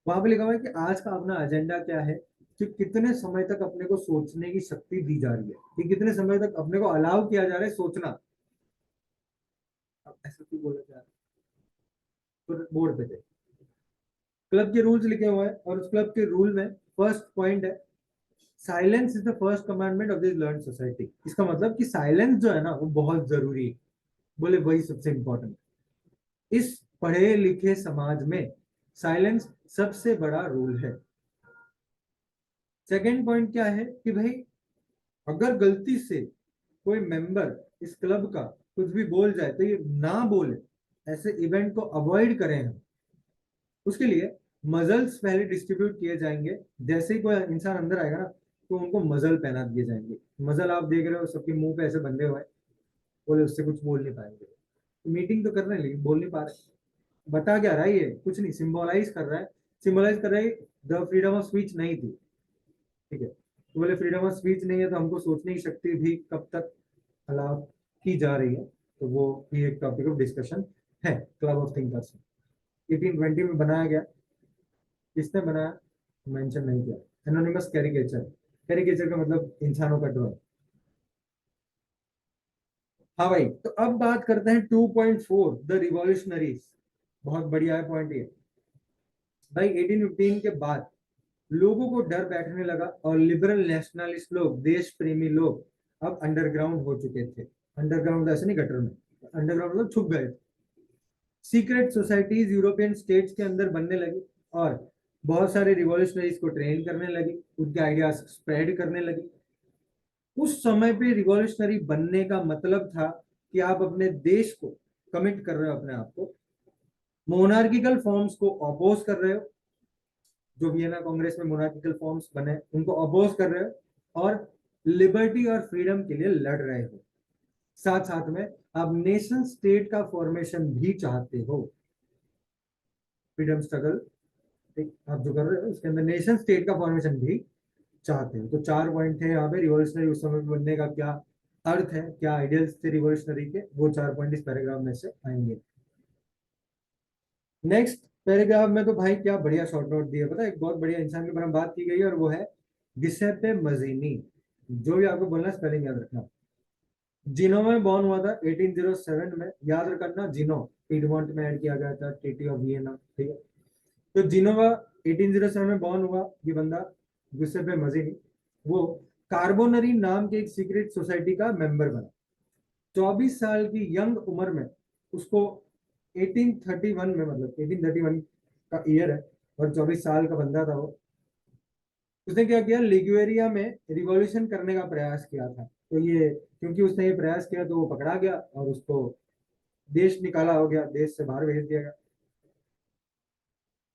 वहां पे लिखा हुआ है कि आज का अपना एजेंडा क्या है, कि कितने समय तक अपने को सोचने की शक्ति दी जा रही है, कि कितने समय तक अपने को अलाउ किया जा रहा है सोचना। अब ऐसा क्यों बोला जा रहा है, तो बोर्ड पे थे, क्लब के रूल्स लिखे हुए हैं और उस क्लब के रूल में फर्स्ट पॉइंट है, silence is the first commandment of this learn society. इसका मतलब कि साइलेंस जो है ना वो बहुत जरूरी है, बोले वही सबसे इंपॉर्टेंट। इस पढ़े लिखे समाज में साइलेंस सबसे बड़ा रूल है। सेकेंड पॉइंट क्या है कि भाई अगर गलती से कोई मेंबर इस क्लब का कुछ भी बोल जाए तो ये ना बोले, ऐसे इवेंट को अवॉइड करें हम। उसके लिए मजल्स पहले डिस्ट्रीब्यूट किए जाएंगे। जैसे ही कोई इंसान अंदर आएगा ना तो उनको मजल पहना दिए जाएंगे। मजल आप देख रहे हो सबके मुंह पे ऐसे बंधे हुए हैं, बोले उससे कुछ बोल नहीं पाएंगे। मीटिंग तो कर रहे हैं लेकिन बोल नहीं पा रहे। बता क्या रहा है, ये कुछ नहीं, सिंबलाइज कर रहा है, सिंबलाइज कर रहा है द फ्रीडम ऑफ स्पीच नहीं थी। ठीक है, तो बोले फ्रीडम ऑफ स्पीच नहीं है तो हमको सोचने की शक्ति भी कब तक अलाउ की जा रही है, तो वो भी एक टॉपिक ऑफ डिस्कशन है। क्लब ऑफ थिंकर्स 1820 में बनाया गया। किसने बनाया मेंशन नहीं किया। एनोनिमस कैरिकेचर, कैरिकेचर का मतलब इंसानों का ड्रॉइंग। हाँ भाई, तो अब बात करते हैं 2.4 द रिवॉल्यूशनरीज। बहुत बढ़िया है पॉइंट ये भाई। 1815 के बाद लोगों को डर बैठने लगा और लिबरल नेशनलिस्ट लोग, देश प्रेमी लोग अब अंडरग्राउंड हो चुके थे। अंडरग्राउंड ऐसे नहीं गटर में, अंडरग्राउंड मतलब छुप गए। सीक्रेट सोसाइटीज यूरोपियन स्टेट्स के अंदर बनने लगी और बहुत सारे रिवॉल्यूशनरीज को ट्रेन करने लगी, उनके आइडियाज स्प्रेड करने लगी। उस समय पे रिवॉल्यूशनरी बनने का मतलब था कि आप अपने देश को कमिट कर रहे हो, अपने आप को मोनार्किकल फॉर्म्स को अपोज कर रहे हो। जो वियना कांग्रेस में मोनार्किकल फॉर्म्स बने उनको अपोज कर रहे हो और लिबर्टी और फ्रीडम के लिए लड़ रहे हो। साथ साथ में आप नेशन स्टेट का फॉर्मेशन भी चाहते हो। फ्रीडम स्ट्रगल आप जो कर रहे हो उसके अंदर नेशन स्टेट का फॉर्मेशन भी चाहते हो। तो 4 पॉइंट थे यहाँ पे रिवॉल्यूशनरी उस समय बनने का क्या अर्थ है, क्या आइडियल्स थे रिवॉल्यूशनरी के, वो 4 पॉइंट इस पैराग्राफ में से आएंगे। नेक्स्ट पैराग्राफ में तो भाई क्या बढ़िया शॉर्ट नोट दिया, पता है एक बहुत बढ़िया इंसान के बारे में बात की गई है और वो है गिसेप्पे मजीनी। जो भी आपको बोलना स्पेलिंग याद रखना। जिनो में बॉर्न हुआ था 1807 में, याद रखना जिनो पीडमोंट में ऐड किया गया था ट्रीटी ऑफ वियना। ठीक है, तो जिनोवा 1807 में बॉर्न हुआ ये बंदा गिसेप्पे मजीनी। वो कार्बोनरी नाम के एक सीक्रेट सोसाइटी का मेंबर बना। 24 साल की यंग उम्र में उसको 1831 में, मतलब 1831 का ईयर है और 24 साल का बंदा था वो। उसने क्या किया, लिगुएरिया में रिवॉल्यूशन करने का प्रयास किया था। तो ये क्योंकि उसने ये प्रयास किया तो वो पकड़ा गया और उसको देश निकाला हो गया, देश से बाहर भेज दिया गया।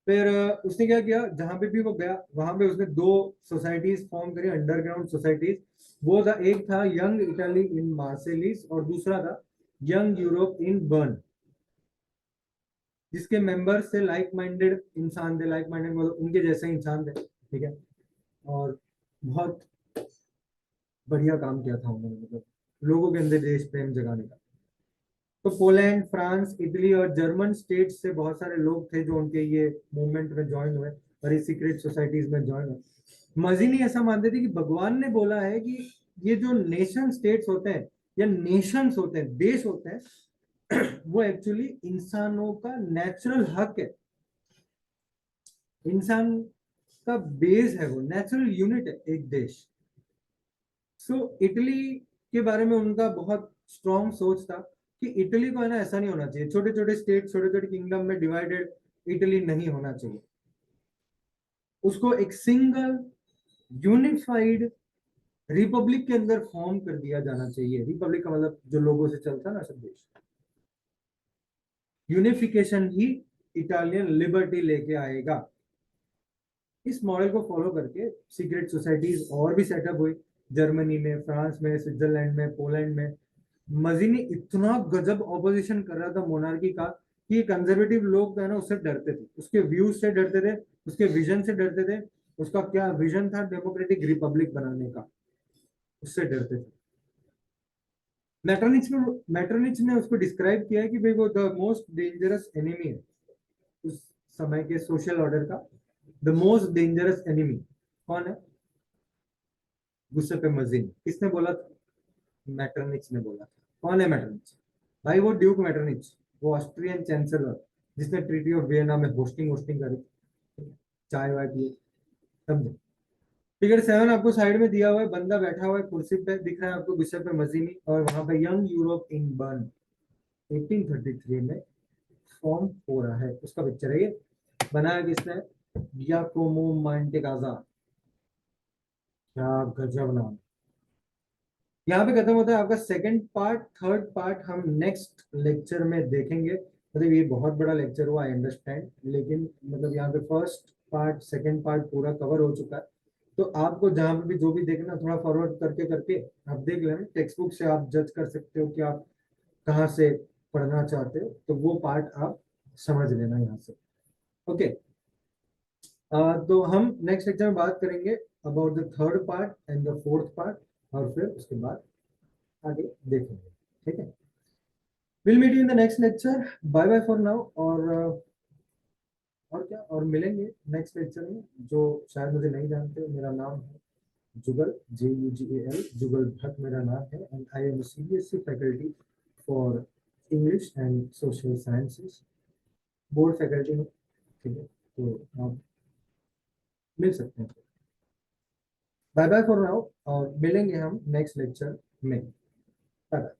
फिर उसने क्या किया, जहां पे भी वो गया वहां पे उसने 2 सोसाइटीज फॉर्म करी, अंडरग्राउंड सोसाइटीज। वो था, एक था यंग इटली इन मार्सेलिस और दूसरा था यंग यूरोप इन बर्न, जिसके मेंबर्स थे लाइक माइंडेड इंसान थे। लाइक माइंडेड मतलब उनके जैसे इंसान थे। ठीक है, और बहुत बढ़िया काम किया था उन्होंने, मतलब लोगों के अंदर देश प्रेम जगाने का। तो पोलैंड, फ्रांस, इटली और जर्मन स्टेट से बहुत सारे लोग थे जो उनके ये मूवमेंट में ज्वाइन हुए और ये सीक्रेट सोसाइटीज में ज्वाइन हुए। मजीनी ऐसा मानते थे कि भगवान ने बोला है कि ये जो नेशन स्टेट्स होते हैं या नेशंस होते हैं, देश होते हैं, वो एक्चुअली इंसानों का नेचुरल हक है। इंसान का बेस है, वो नेचुरल यूनिट है एक देश। सो इटली के बारे में उनका बहुत स्ट्रॉन्ग सोच था कि इटली को है ना ऐसा नहीं होना चाहिए, छोटे छोटे स्टेट, छोटे छोटे किंगडम में डिवाइडेड इटली नहीं होना चाहिए। उसको एक सिंगल यूनिफाइड रिपब्लिक के अंदर फॉर्म कर दिया जाना चाहिए। रिपब्लिक का मतलब जो लोगों से चलता ना सब देश। यूनिफिकेशन ही इटालियन लिबर्टी लेके आएगा। इस मॉडल को फॉलो करके सीक्रेट सोसाइटीज और भी सेटअप हुई, जर्मनी में, फ्रांस में, स्विट्जरलैंड में, पोलैंड में। मजीनी इतना गजब ऑपोजिशन कर रहा था मोनार्की का कि कंजर्वेटिव लोग है ना उससे डरते थे, उसके व्यूज से डरते थे, उसके विजन से डरते थे। उसका क्या विजन था डेमोक्रेटिक रिपब्लिक बनाने का, उससे डरते थे। मैटरनिच ने उसको डिस्क्राइब किया है कि भाई वो द मोस्ट डेंजरस एनिमी है उस समय के सोशल ऑर्डर का। द मोस्ट डेंजरस एनिमी कौन है, गुस्से पे मजे नहीं। किसने बोला था? मैटरनिक्स ने बोला था। कौन है मैटरनिक्स? भाई वो ड्यूक मैटरनिक्स, वो ऑस्ट्रियन चांसलर, जिसने ट्रीटी ऑफ वियना में होस्टिंग होस्टिंग करी, चाय वाय पिए, समझे? फिगर 7 आपको साइड में दिया हुआ है, बंदा बैठा हुआ है कुर्सी पे, दिख रहा है आपको, गुस्से पे मजीनी, और वहां पे यंग यूरोप इन बर्न 1833 में फॉर्म हो रहा है, उसका पिक्चर है ये। बनाया किसने? गियाकोमो मोंटेगाजा। क्या गजब नाम। यहाँ पे खत्म होता है आपका सेकंड पार्ट। थर्ड पार्ट हम नेक्स्ट लेक्चर में देखेंगे। मतलब ये बहुत बड़ा लेक्चर हुआ, आई अंडरस्टैंड, लेकिन मतलब यहाँ पे फर्स्ट पार्ट सेकंड पार्ट पूरा कवर हो चुका है। तो आपको जहाँ पे भी जो भी देखना, थोड़ा फॉरवर्ड करके करके आप देख लेना, टेक्स्ट बुक से आप जज कर सकते हो कि आप कहाँ से पढ़ना चाहते हो, तो वो पार्ट आप समझ लेना यहाँ से। ओके। तो हम नेक्स्ट लेक्चर में बात करेंगे about the third part and the fourth part, और फिर उसके बाद आगे देखेंगे। ठीक है, will meet in the next lecture. Bye bye for now. और क्या, और मिलेंगे नेक्स्ट लेक्चर में। जो शायद मुझे नहीं जानते, मेरा नाम है जुगल, JUGAL, जुगल भट्ट मेरा नाम है, and I am CBSE faculty for English and social sciences, board faculty में। ठीक है, तो आप मिल सकते हैं। बाय बाय फॉर नाउ, और मिलेंगे हम नेक्स्ट लेक्चर में। Bye bye.